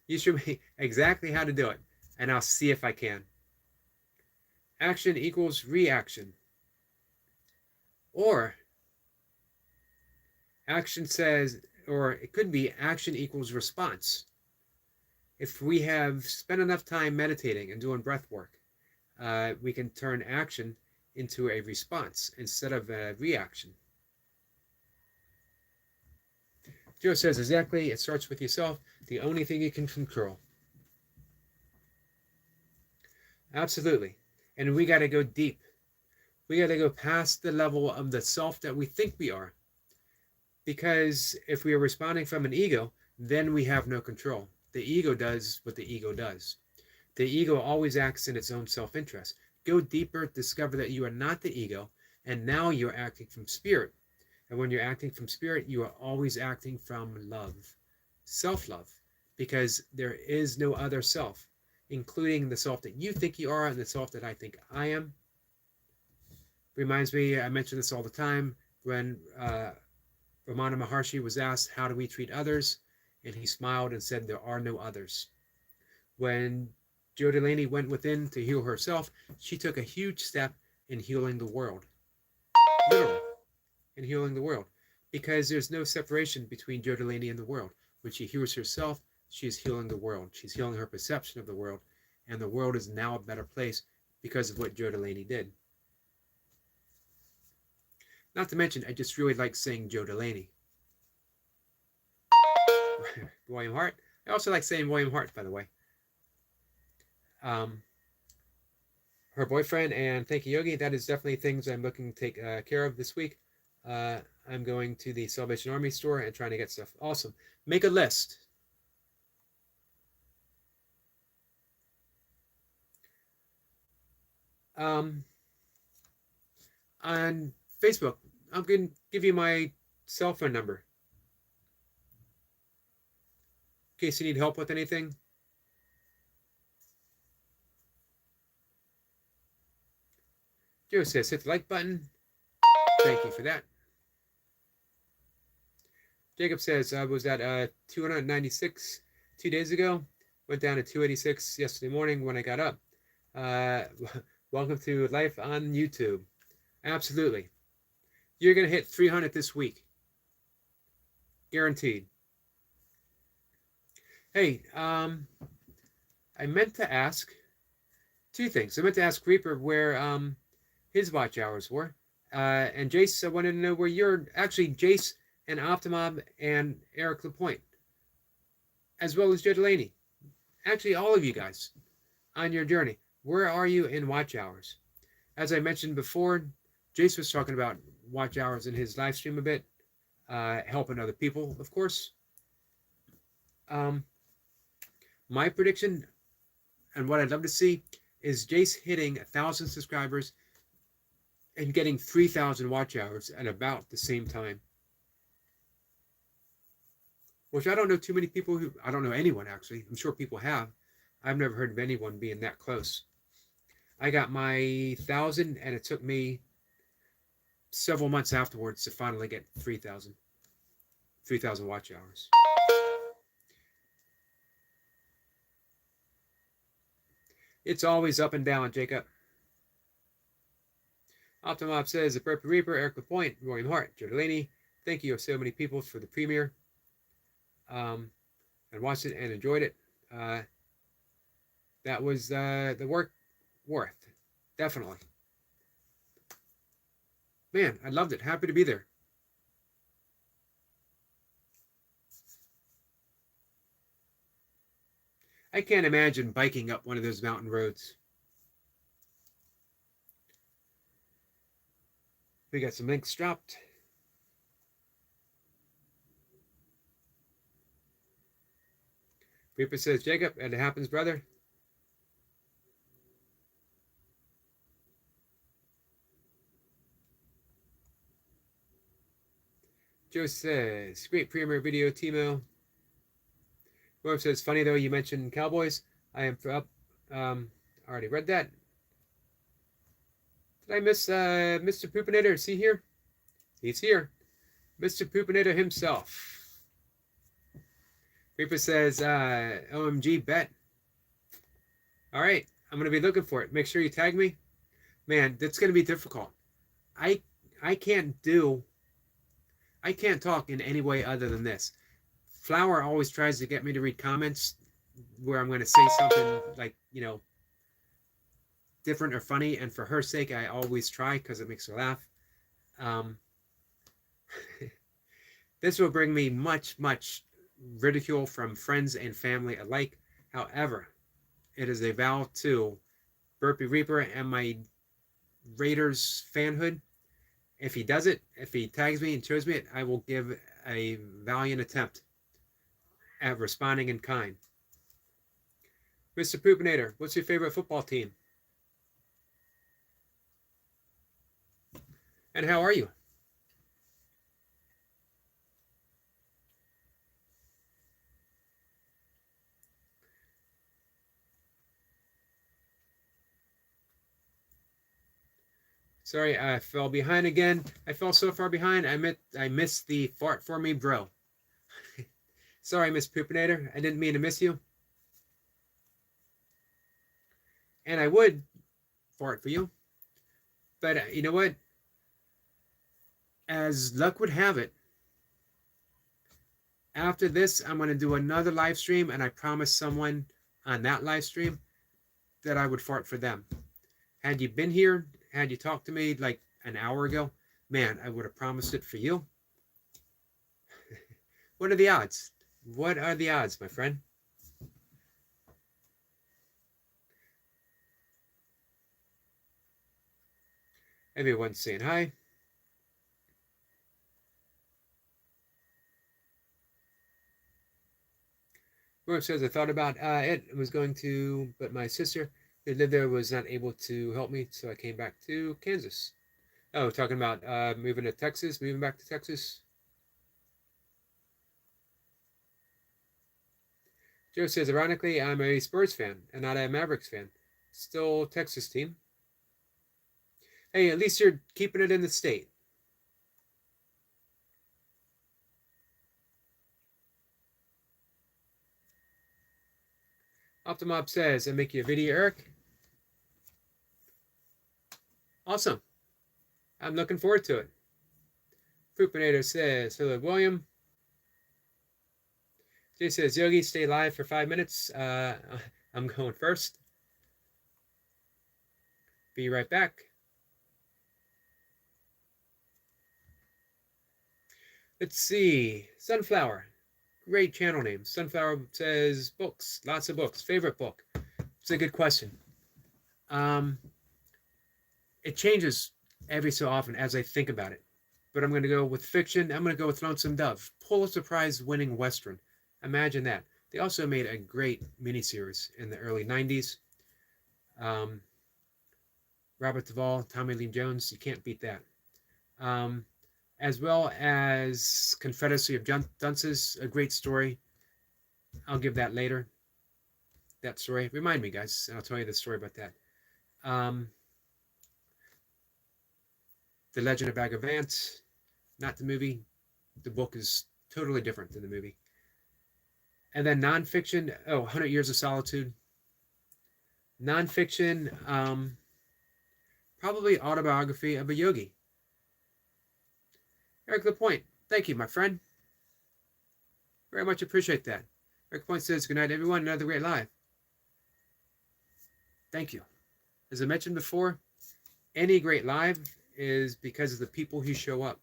You show me exactly how to do it, and I'll see if I can. Action equals reaction. Or action says, or it could be action equals response. If we have spent enough time meditating and doing breath work, we can turn action into a response instead of a reaction. Joe says, exactly, it starts with yourself, the only thing you can control. Absolutely. And we got to go deep. We got to go past the level of the self that we think we are. Because if we are responding from an ego, then we have no control. The ego does what the ego does. The ego always acts in its own self-interest. Go deeper, discover that you are not the ego, and now you're acting from spirit. And when you're acting from spirit, you are always acting from love, self-love, because there is no other self, including the self that you think you are and the self that I think I am. Reminds me, I mention this all the time, when Ramana Maharshi was asked, how do we treat others? And he smiled and said, there are no others. When Joe Delaney went within to heal herself, she took a huge step in healing the world. Literally, in healing the world. Because there's no separation between Joe Delaney and the world. When she heals herself, she is healing the world. She's healing her perception of the world. And the world is now a better place because of what Joe Delaney did. Not to mention, I just really like saying Joe Delaney. William Hart. I also like saying William Hart, by the way. Her boyfriend, and thank you, Yogi. That is definitely things I'm looking to take care of this week. I'm going to the Salvation Army store and trying to get stuff. Awesome. Make a list. on Facebook. I'm going to give you my cell phone number in case you need help with anything. Joe says, hit the like button. Thank you for that. Jacob says, I was at 296 2 days ago. Went down to 286 yesterday morning when I got up. Welcome to life on YouTube. Absolutely. You're going to hit 300 this week. Guaranteed. Hey, I meant to ask two things. I meant to ask Reaper where his watch hours were. And Jace, I wanted to know where you're... Actually, Jace and Optimob and Eric Lapointe, as well as Joe Delaney. Actually, all of you guys on your journey. Where are you in watch hours? As I mentioned before, Jace was talking about watch hours in his live stream a bit, helping other people, of course. My prediction, and what I'd love to see, is Jace hitting 1,000 subscribers and getting 3,000 watch hours at about the same time. Which I don't know too many people who... I don't know anyone, actually. I'm sure people have. I've never heard of anyone being that close. I got my 1,000, and it took me several months afterwards to finally get 3,000 watch hours. It's always up and down, Jacob. Optimob says, the Burpee Reaper, Eric Lapointe, William Hart, Joe Delaney. Thank you so many people for the premiere. And watched it and enjoyed it. That was the work worth. Definitely. Man, I loved it. Happy to be there. I can't imagine biking up one of those mountain roads. We got some links dropped. Reaper says, Jacob, and it happens, brother. Joe says, great premiere video, Timo. William says, funny though, you mentioned Cowboys. I am up. Already read that. Did I miss Mr. Poopinator? Is he here? He's here. Mr. Poopinator himself. Reaper says, OMG, bet. All right, I'm going to be looking for it. Make sure you tag me. Man, that's going to be difficult. I can't talk in any way other than this. Flower always tries to get me to read comments where I'm going to say something like, different or funny. And for her sake, I always try because it makes her laugh. This will bring me much, much ridicule from friends and family alike. However, it is a vow to Burpee Reaper and my Raiders fanhood. If he does it, if he tags me and shows me it, I will give a valiant attempt at responding in kind. Mr. Poopinator, what's your favorite football team? And how are you? Sorry, I fell behind again. I fell so far behind, I missed the fart for me, bro. Sorry, Miss Poopinator. I didn't mean to miss you. And I would fart for you. But you know what? As luck would have it, after this, I'm going to do another live stream, and I promised someone on that live stream that I would fart for them. Had you been here, had you talked to me like an hour ago, man, I would have promised it for you. What are the odds? What are the odds, my friend? Everyone's saying hi. William says, I thought about it. I was going to, but my sister who lived there was not able to help me, so I came back to Kansas. Oh, talking about moving to Texas, moving back to Texas. Joe says, ironically, I'm a Spurs fan and not a Mavericks fan. Still Texas team. Hey, at least you're keeping it in the state. Optimob says, I make you a video, Eric. Awesome. I'm looking forward to it. Fruitinator says, hello, William. Jay says, Yogi, stay live for 5 minutes. I'm going first. Be right back. Let's see. Sunflower. Great channel name. Sunflower says books. Lots of books. Favorite book? It's a good question. It changes every so often as I think about it. But I'm going to go with fiction. I'm going to go with Lonesome Dove. Pulitzer Prize winning Western. Imagine that. They also made a great miniseries in the early 90s. Robert Duvall, Tommy Lee Jones. You can't beat that. As well as Confederacy of Dunces, a great story. I'll give that later. That story. Remind me, guys, and I'll tell you the story about that. The Legend of Bagger Vance, not the movie. The book is totally different than the movie. And then nonfiction, 100 Years of Solitude. Nonfiction, probably autobiography of a yogi. Eric Lapointe, thank you, my friend. Very much appreciate that. Eric Lapointe says, good night, everyone. Another great live. Thank you. As I mentioned before, any great live is because of the people who show up.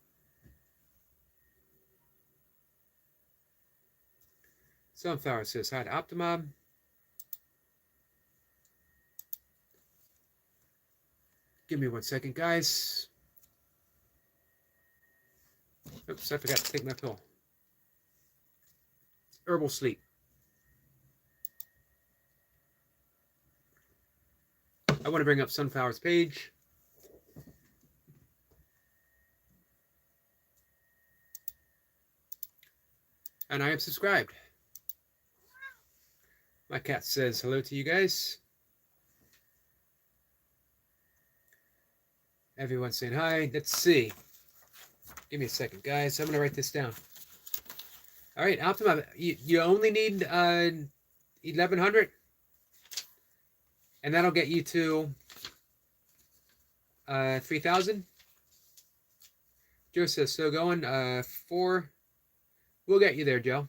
Sunflower says, hi to Optimob. Give me 1 second, guys. Oops, I forgot to take my pill. Herbal sleep. I want to bring up Sunflower's page. And I am subscribed. My cat says hello to you guys. Everyone's saying hi. Let's see. Give me a second, guys. I'm going to write this down. All right, Optima, you only need 1,100. And that'll get you to 3,000. Joe says, so going 4. We'll get you there, Joe.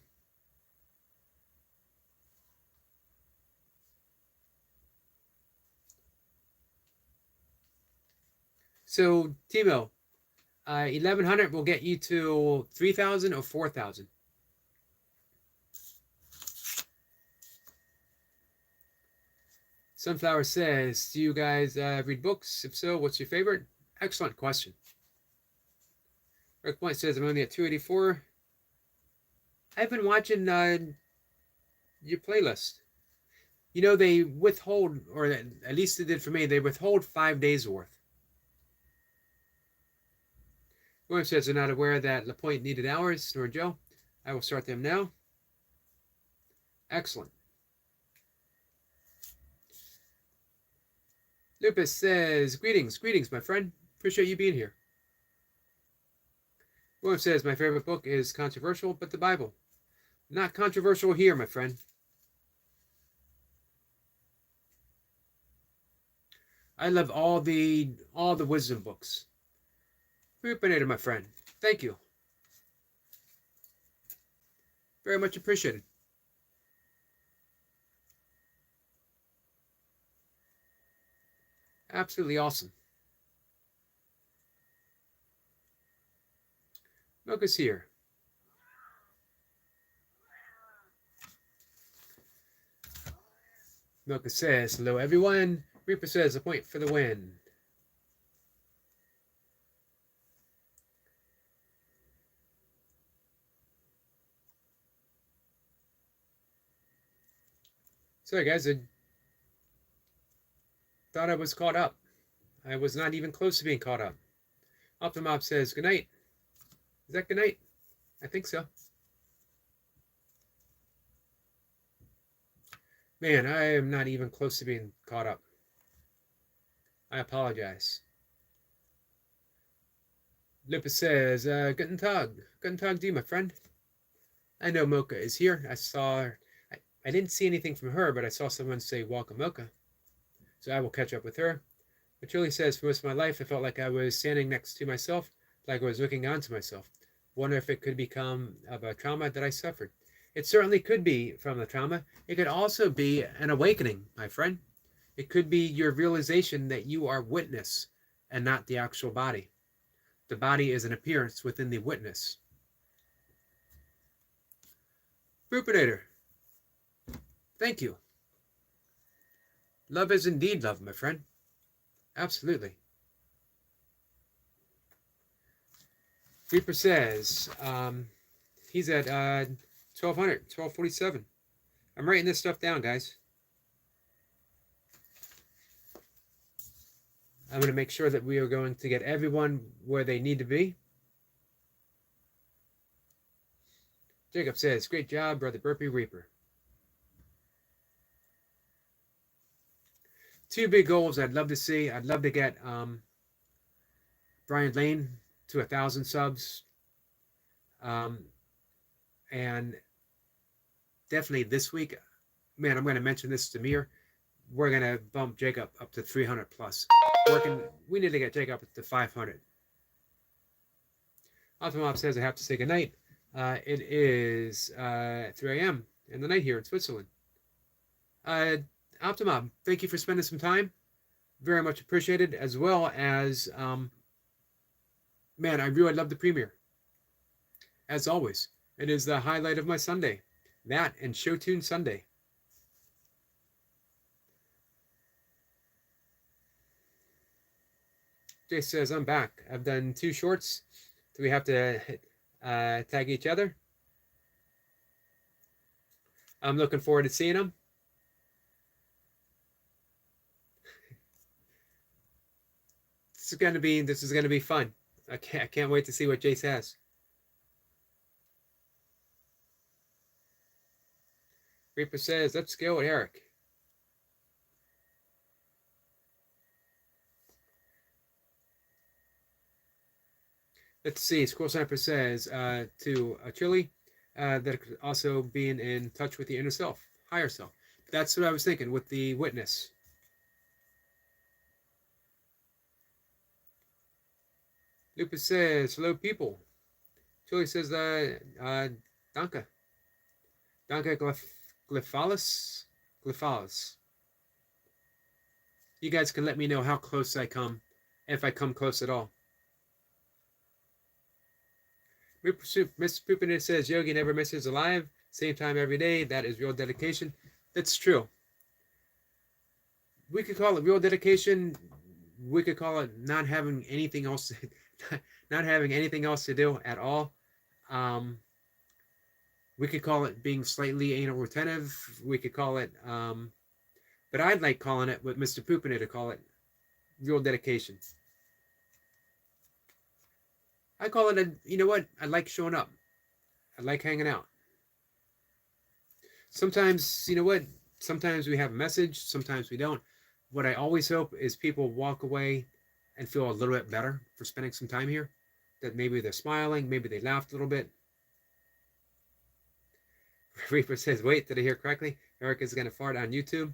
So, Timo, 1,100 will get you to 3,000 or 4,000. Sunflower says, do you guys read books? If so, what's your favorite? Excellent question. Rick Point says, I'm only at 284. I've been watching your playlist. You know, they withhold, or at least they did for me, they withhold 5 days worth. William says they're not aware that LaPointe needed hours, nor Joe. I will start them now. Excellent. Lupus says, greetings, my friend. Appreciate you being here. William says, my favorite book is controversial, but the Bible. Not controversial here, my friend. I love all the wisdom books. Fruitinator, my friend. Thank you. Very much appreciated. Absolutely awesome. Milk is here. Milka says, hello everyone. Reaper says, a point for the win. Sorry guys, I thought I was caught up. I was not even close to being caught up. Optimob says, good night. Is that good night? I think so. Man, I am not even close to being caught up. I apologize. Lupus says, Guten Tag. Guten Tag to you, my friend. I know Mocha is here. I saw her. I didn't see anything from her, but I saw someone say, welcome, Mocha. So I will catch up with her. But Julie says, for most of my life, I felt like I was standing next to myself, like I was looking onto myself. Wonder if it could become of a trauma that I suffered. It certainly could be from the trauma. It could also be an awakening, my friend. It could be your realization that you are witness and not the actual body. The body is an appearance within the witness. Rupinator, thank you. Love is indeed love, my friend. Absolutely. Reaper says, he's at 1200, 1247. I'm writing this stuff down, guys. I'm going to make sure that we are going to get everyone where they need to be. Jacob says, great job, Brother Burpee Reaper. 2 big goals I'd love to see. I'd love to get Brian Lane to 1,000 subs. And definitely this week, man, I'm going to mention this to Mir. We're going to bump Jacob up to 300 plus. We need to get Jacob up to 500. Optimop says I have to say goodnight. It is 3 a.m. in the night here in Switzerland. Optimop, thank you for spending some time. Very much appreciated, as well as, man, I really love the premiere. As always, it is the highlight of my Sunday. That and Showtune Sunday. Jay says, I'm back. I've done 2 shorts. Do we have to tag each other? I'm looking forward to seeing them. This is gonna be fun. I can't wait to see what Jace has. Reaper says, let's go, Eric. Let's see. Squirrel Sniper says to Chili that also being in touch with the inner self, higher self. That's what I was thinking with the witness. Lupus says, hello, people. Chili says, Danke. Danke, Glyphalis. You guys can let me know how close I come, if I come close at all. Mr. Poopinit says, Yogi never misses a live. Same time every day. That is real dedication. That's true. We could call it real dedication. We could call it not having anything else, not having anything else to do at all. We could call it being slightly anal retentive. We could call it, but I'd like calling it what Mr. Poopinit to call it, real dedication. I call it you know what? I like showing up. I like hanging out. Sometimes, you know what? Sometimes we have a message. Sometimes we don't. What I always hope is people walk away and feel a little bit better for spending some time here. That maybe they're smiling. Maybe they laughed a little bit. Reaper says, wait, did I hear correctly? Eric is going to fart on YouTube.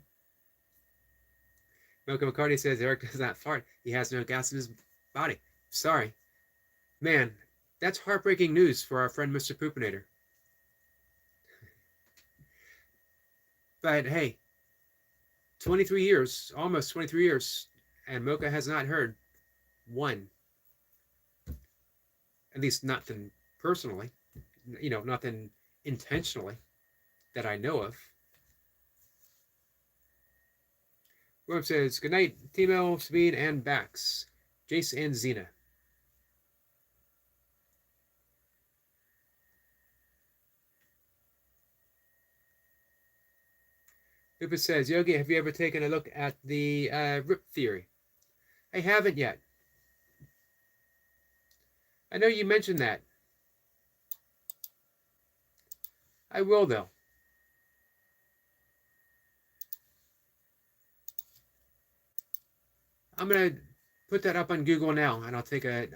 Malcolm McCarty says, Eric does not fart. He has no gas in his body. Sorry. Man, that's heartbreaking news for our friend Mr. Poopinator. But hey, 23 years, almost 23 years, and Mocha has not heard one. At least nothing personally, you know, nothing intentionally that I know of. Worm says, good night, Timo, Speed, and Bax, Jace, and Xena. Lupus says, Yogi, have you ever taken a look at the RIP theory? I haven't yet. I know you mentioned that. I will, though. I'm going to put that up on Google now, and I'll take a...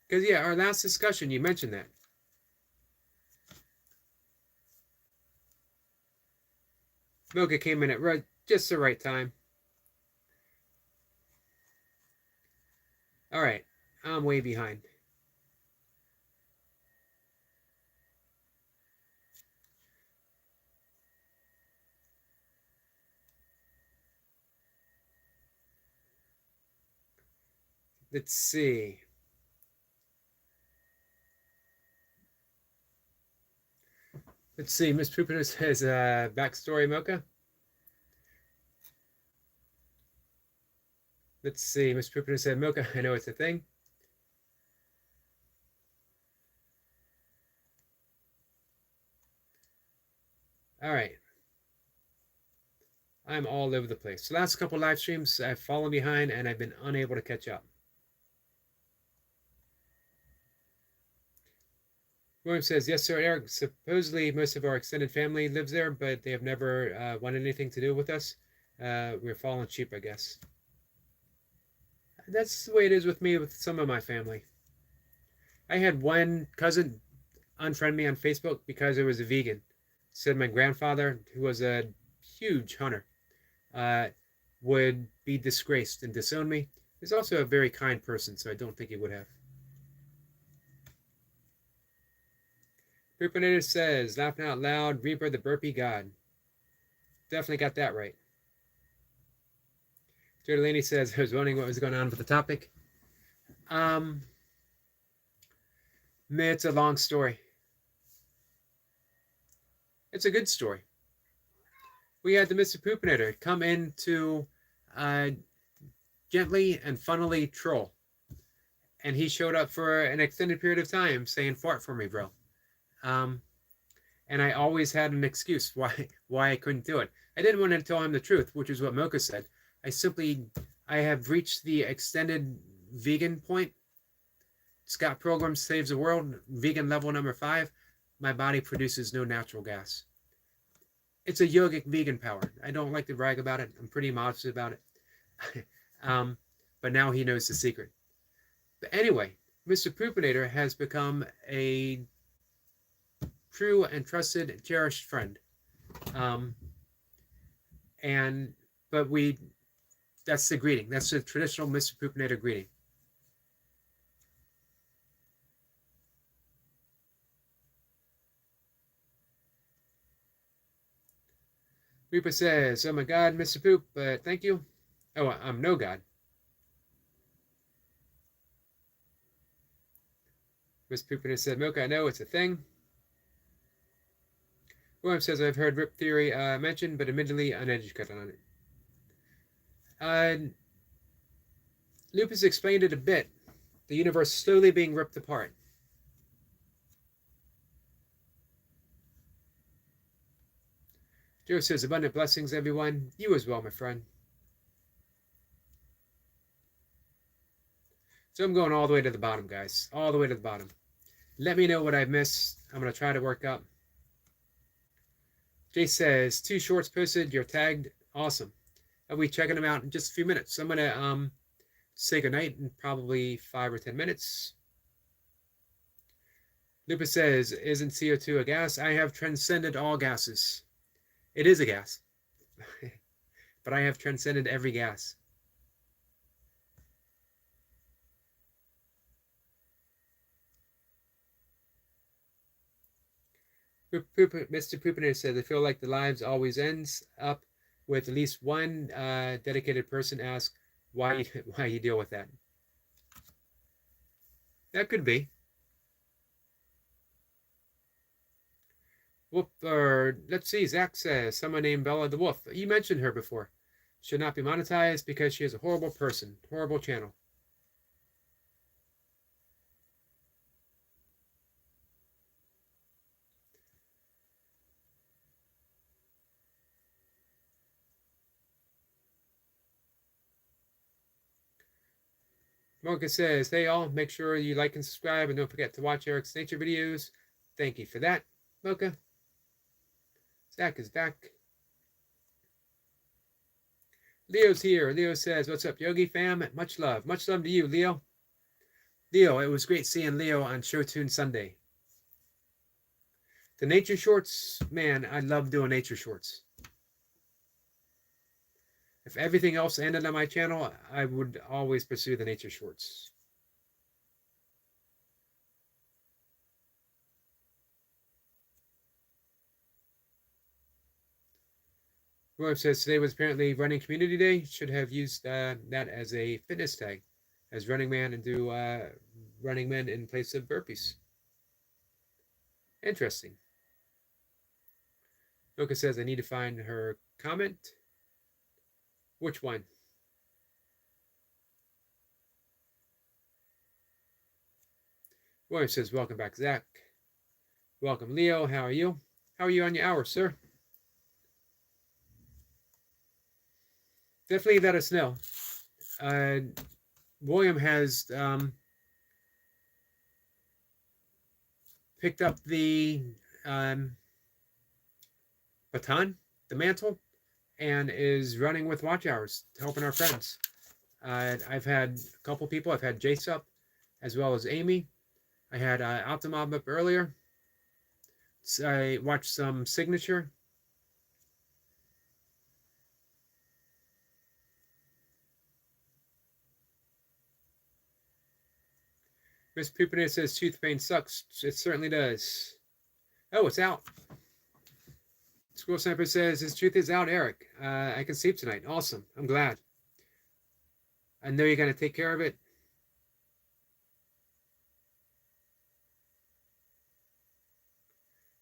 Because, yeah, our last discussion, you mentioned that. Mocha came in at just the right time. All right, I'm way behind. Let's see. Let's see. Miss Poopiner says, backstory, Mocha. Let's see. Miss Poopiner said, Mocha, I know it's a thing. All right. I'm all over the place. The last couple live streams, I've fallen behind and I've been unable to catch up. William says, yes, sir, Eric. Supposedly, most of our extended family lives there, but they have never wanted anything to do with us. We're fallen cheap, I guess. That's the way it is with me with some of my family. I had one cousin unfriend me on Facebook because I was a vegan. Said my grandfather, who was a huge hunter, would be disgraced and disown me. He's also a very kind person, so I don't think he would have. Poopinator says, laughing out loud, Reaper the burpee god. Definitely got that right. Delaney says, I was wondering what was going on with the topic. It's a long story. It's a good story. We had the Mr. Poopinator come in to gently and funnily troll. And he showed up for an extended period of time saying, fart for me, bro. And I always had an excuse why I couldn't do it. I didn't want to tell him the truth, which is what Mocha said. I have reached the extended vegan point. Scott Pilgrim saves the world, vegan level number 5. My body produces no natural gas. It's a yogic vegan power. I don't like to brag about it. I'm pretty modest about it. But now he knows the secret. But anyway, Mr. Poopinator has become a true and trusted, cherished friend. That's the greeting. That's the traditional Mr. Poopinator greeting. Reaper says, oh my God, Mr. Poop, thank you. Oh, I'm no God. Mr. Poopinator said, Mocha, I know it's a thing. William says, I've heard rip theory mentioned, but admittedly uneducated on it. Lupus explained it a bit. The universe slowly being ripped apart. Joe says, abundant blessings, everyone. You as well, my friend. So I'm going all the way to the bottom, guys. All the way to the bottom. Let me know what I missed. I'm going to try to work up. Jay says, 2 shorts posted. You're tagged. Awesome. I'll be checking them out in just a few minutes. I'm going to say goodnight in probably 5 or 10 minutes. Lupus says, isn't CO2 a gas? I have transcended all gases. It is a gas. But I have transcended every gas. Mr. Poopinator says, I feel like the lives always ends up with at least one dedicated person ask why you deal with that. That could be. Let's see, Zach says, someone named Bella the Wolf. You mentioned her before. Should not be monetized because she is a horrible person. Horrible channel. Mocha says, hey all, make sure you like and subscribe and don't forget to watch Eric's nature videos. Thank you for that, Mocha. Zach is back. Leo's here. Leo says, what's up, Yogi fam? Much love. Much love to you, Leo. Leo, it was great seeing Leo on Show Tune Sunday. The nature shorts, man, I love doing nature shorts. If everything else ended on my channel, I would always pursue the nature shorts. Roy says today was apparently Running Community Day. Should have used that as a fitness tag, as Running Man, and do Running Man in place of burpees. Interesting. Mocha says I need to find her comment. Which one? Roy says welcome back, Zach. Welcome, Leo. How are you? How are you on your hour, sir? Definitely let us know. William has picked up the baton, the mantle, and is running with watch hours, helping our friends. I've had a couple people. I've had Jace up, as well as Amy. I had Altamob up earlier. So I watched some Signature. Miss Pupina says tooth pain sucks. It certainly does. Oh, it's out. Squirrel Sniper says his tooth is out, Eric. I can sleep tonight. Awesome. I'm glad. I know you're going to take care of it.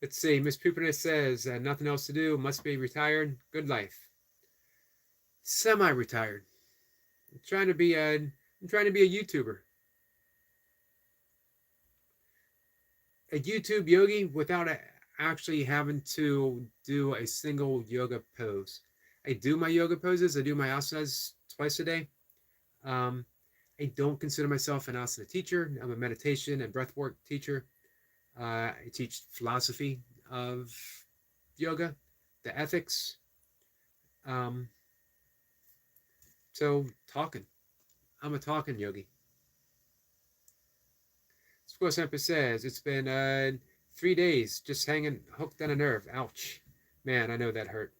Let's see. Miss Pupina says nothing else to do. Must be retired. Good life. Semi-retired. I'm trying to be a YouTuber. A YouTube yogi without actually having to do a single yoga pose. I do my yoga poses. I do my asanas twice a day. I don't consider myself an asana teacher. I'm a meditation and breathwork teacher. I teach philosophy of yoga, the ethics. So talking. I'm a talking yogi. Squirrel Semper says it's been 3 days just hanging hooked on a nerve. Ouch. Man, I know that hurt.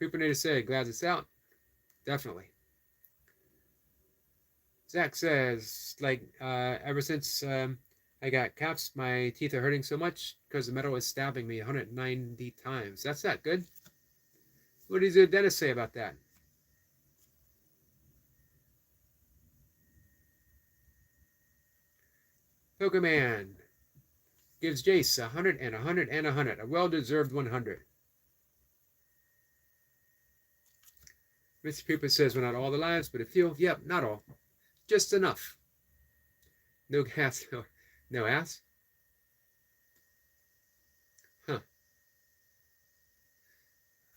Pupinator said, glad it's out. Definitely. Zach says, like, ever since I got caps, my teeth are hurting so much because the metal is stabbing me 190 times. That's not good. What does the dentist say about that? Pokemon gives Jace 100 and 100 and 100. A well-deserved 100. Mr. Pupa says, well, not all the lives, but a few. Yep, not all. Just enough. No gas, no ass. Huh.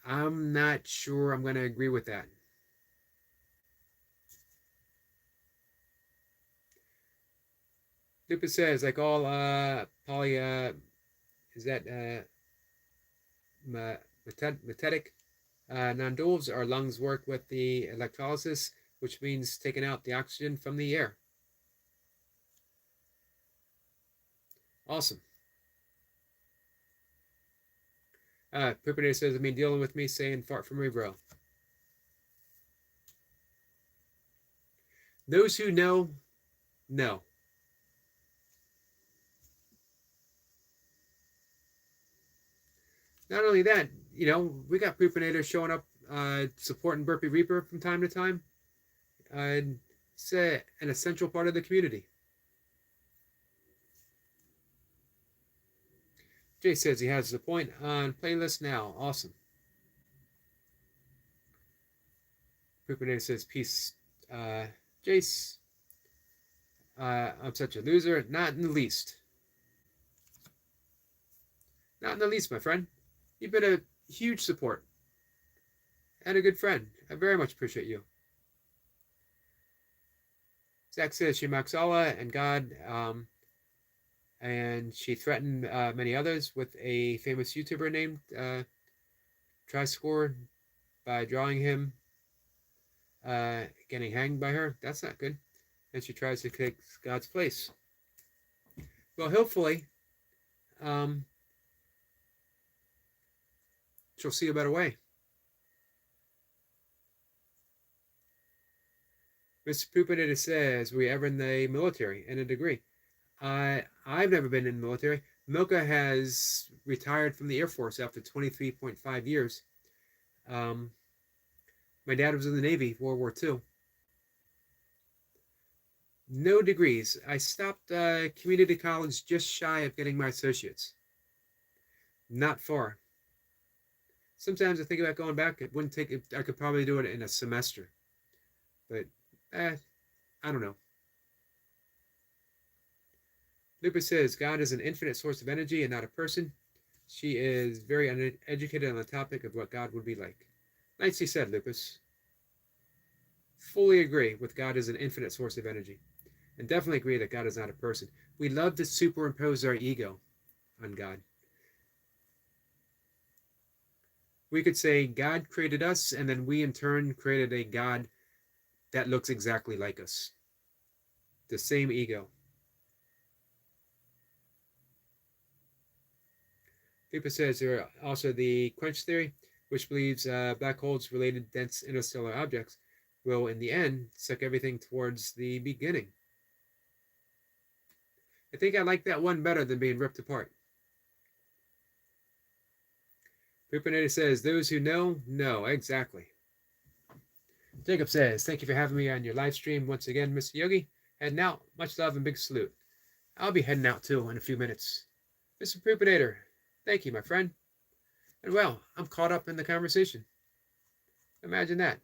I'm not sure I'm going to agree with that. Lupa says, like all poly, is that metatic non-duals, our lungs work with the electrolysis, which means taking out the oxygen from the air. Awesome. Pupinator says, I mean, dealing with me saying fart from me, bro. Those who know, know. Not only that, you know, we got Pupinator showing up supporting Burpee Reaper from time to time. It's an essential part of the community. Jay says he has the point on playlist now. Awesome. Pupinator says, peace, Jace. I'm such a loser. Not in the least. Not in the least, my friend. You've been a huge support and a good friend. I very much appreciate you. Zach says she mocks Allah and God, and she threatened many others with a famous YouTuber named Triscore by drawing him getting hanged by her. That's not good. And she tries to take God's place. Well, hopefully, um, she'll see a better way. Mr. Poopinator says, were you ever in the military? In a degree. I've never been in the military. Milka has retired from the Air Force after 23.5 years. My dad was in the Navy, World War II. No degrees. I stopped community college just shy of getting my associates. Not far. Sometimes I think about going back. It wouldn't take. I could probably do it in a semester, but I don't know. Lupa says God is an infinite source of energy and not a person. She is very uneducated on the topic of what God would be like. Nicely said, Lupus. Fully agree with God as an infinite source of energy. And definitely agree that God is not a person. We love to superimpose our ego on God. We could say God created us, and then we in turn created a God that looks exactly like us. The same ego. People says there are also the quench theory, which believes black holes related dense interstellar objects will, in the end, suck everything towards the beginning. I think I like that one better than being ripped apart. Poopinator says, those who know exactly. Jacob says, thank you for having me on your live stream once again, Mr. Yogi. Heading out. Much love and big salute. I'll be heading out too in a few minutes. Mr. Poopinator, thank you, my friend. And well, I'm caught up in the conversation. Imagine that.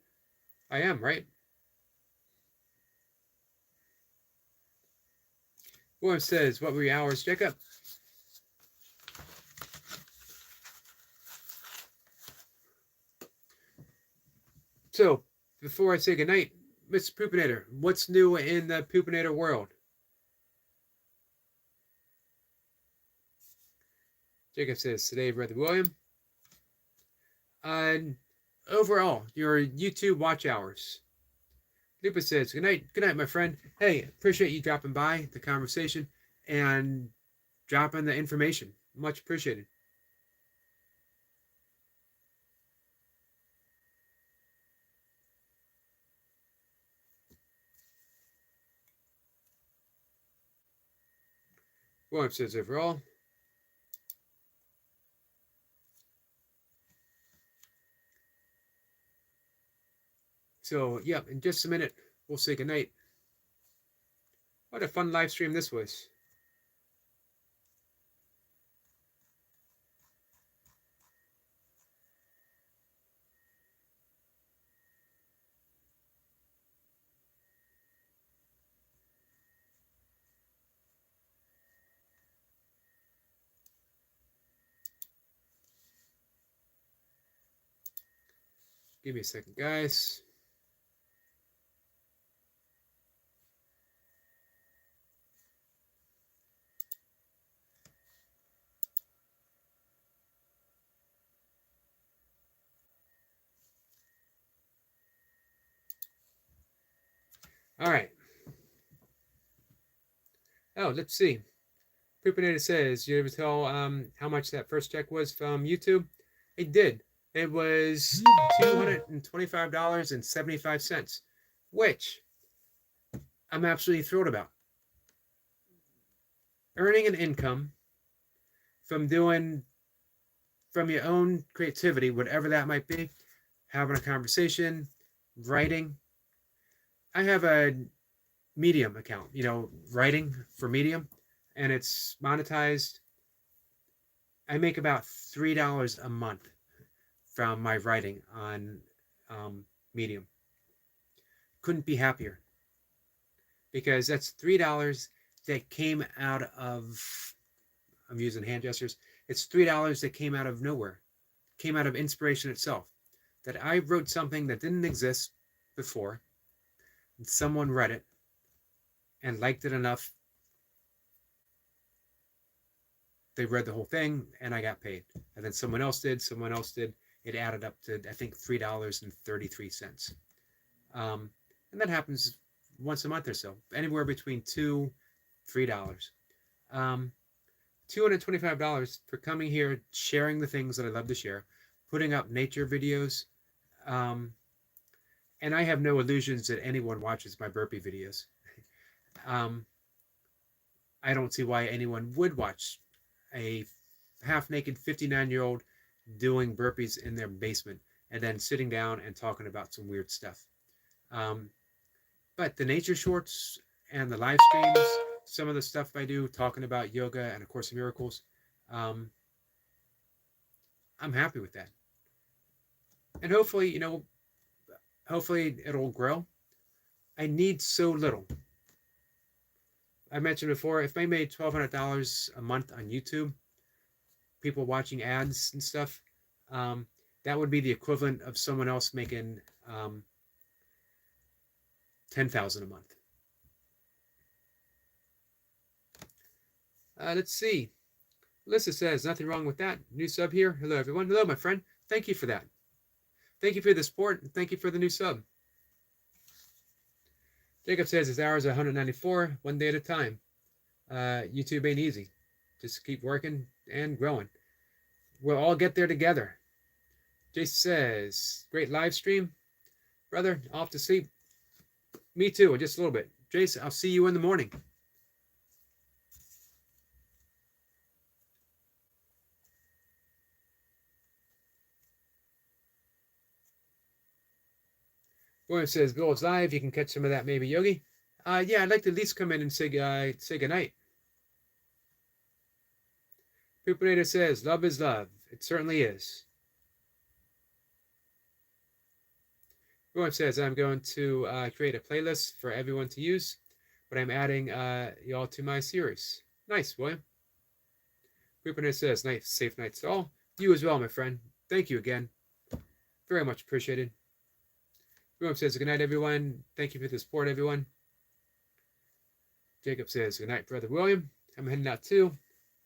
I am, right? William says, what were your hours, Jacob? So, before I say goodnight, Mr. Poopinator, what's new in the Poopinator world? Jacob says, today, Brother William. Overall, your YouTube watch hours. Lupa says, good night, my friend. Hey, appreciate you dropping by the conversation and dropping the information. Much appreciated. William says, overall. So, yeah, in just a minute, we'll say goodnight. What a fun live stream this was. Give me a second, guys. All right. Oh, let's see. Poopinator says, you ever tell how much that first check was from YouTube? It did. It was $225.75, which I'm absolutely thrilled about. Earning an income from doing from your own creativity, whatever that might be, having a conversation, writing. I have a Medium account, writing for Medium, and it's monetized. I make about $3 a month from my writing on Medium. Couldn't be happier, because that's $3 that came out of, I'm using hand gestures, it's $3 that came out of nowhere, came out of inspiration itself, that I wrote something that didn't exist before, and someone read it, and liked it enough. They read the whole thing, and I got paid. And then someone else did. It added up to, I think, $3.33. And that happens once a month or so, anywhere between $2, $3. $225 for coming here, sharing the things that I love to share, putting up nature videos. And I have no illusions that anyone watches my burpee videos. I don't see why anyone would watch a half-naked 59-year-old doing burpees in their basement and then sitting down and talking about some weird stuff. But the nature shorts and the live streams, some of the stuff I do talking about yoga and A Course in Miracles, I'm happy with that. And hopefully, hopefully it'll grow. I need so little. I mentioned before, if I made $1,200 a month on YouTube, people watching ads and stuff, that would be the equivalent of someone else making $10,000 a month. Let's see. Alyssa says, nothing wrong with that. New sub here. Hello, everyone. Hello, my friend. Thank you for that. Thank you for the support, and thank you for the new sub. Jacob says his hours are 194, one day at a time. YouTube ain't easy. Just keep working and growing. We'll all get there together. Jason says, great live stream. Brother, off to sleep. Me too, just a little bit. Jason, I'll see you in the morning. William says, Bill is live. You can catch some of that maybe, Yogi. Yeah, I'd like to at least come in and say goodnight. Poopinator says, love is love. It certainly is. William says, I'm going to create a playlist for everyone to use, but I'm adding y'all to my series. Nice, William. Poopinator says, nice, safe nights to all. You as well, my friend. Thank you again. Very much appreciated. William says, good night, everyone. Thank you for the support, everyone. Jacob says, good night, Brother William. I'm heading out too.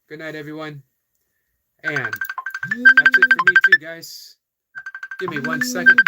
Good night, everyone. And that's it for me too, guys. Give me 1 second.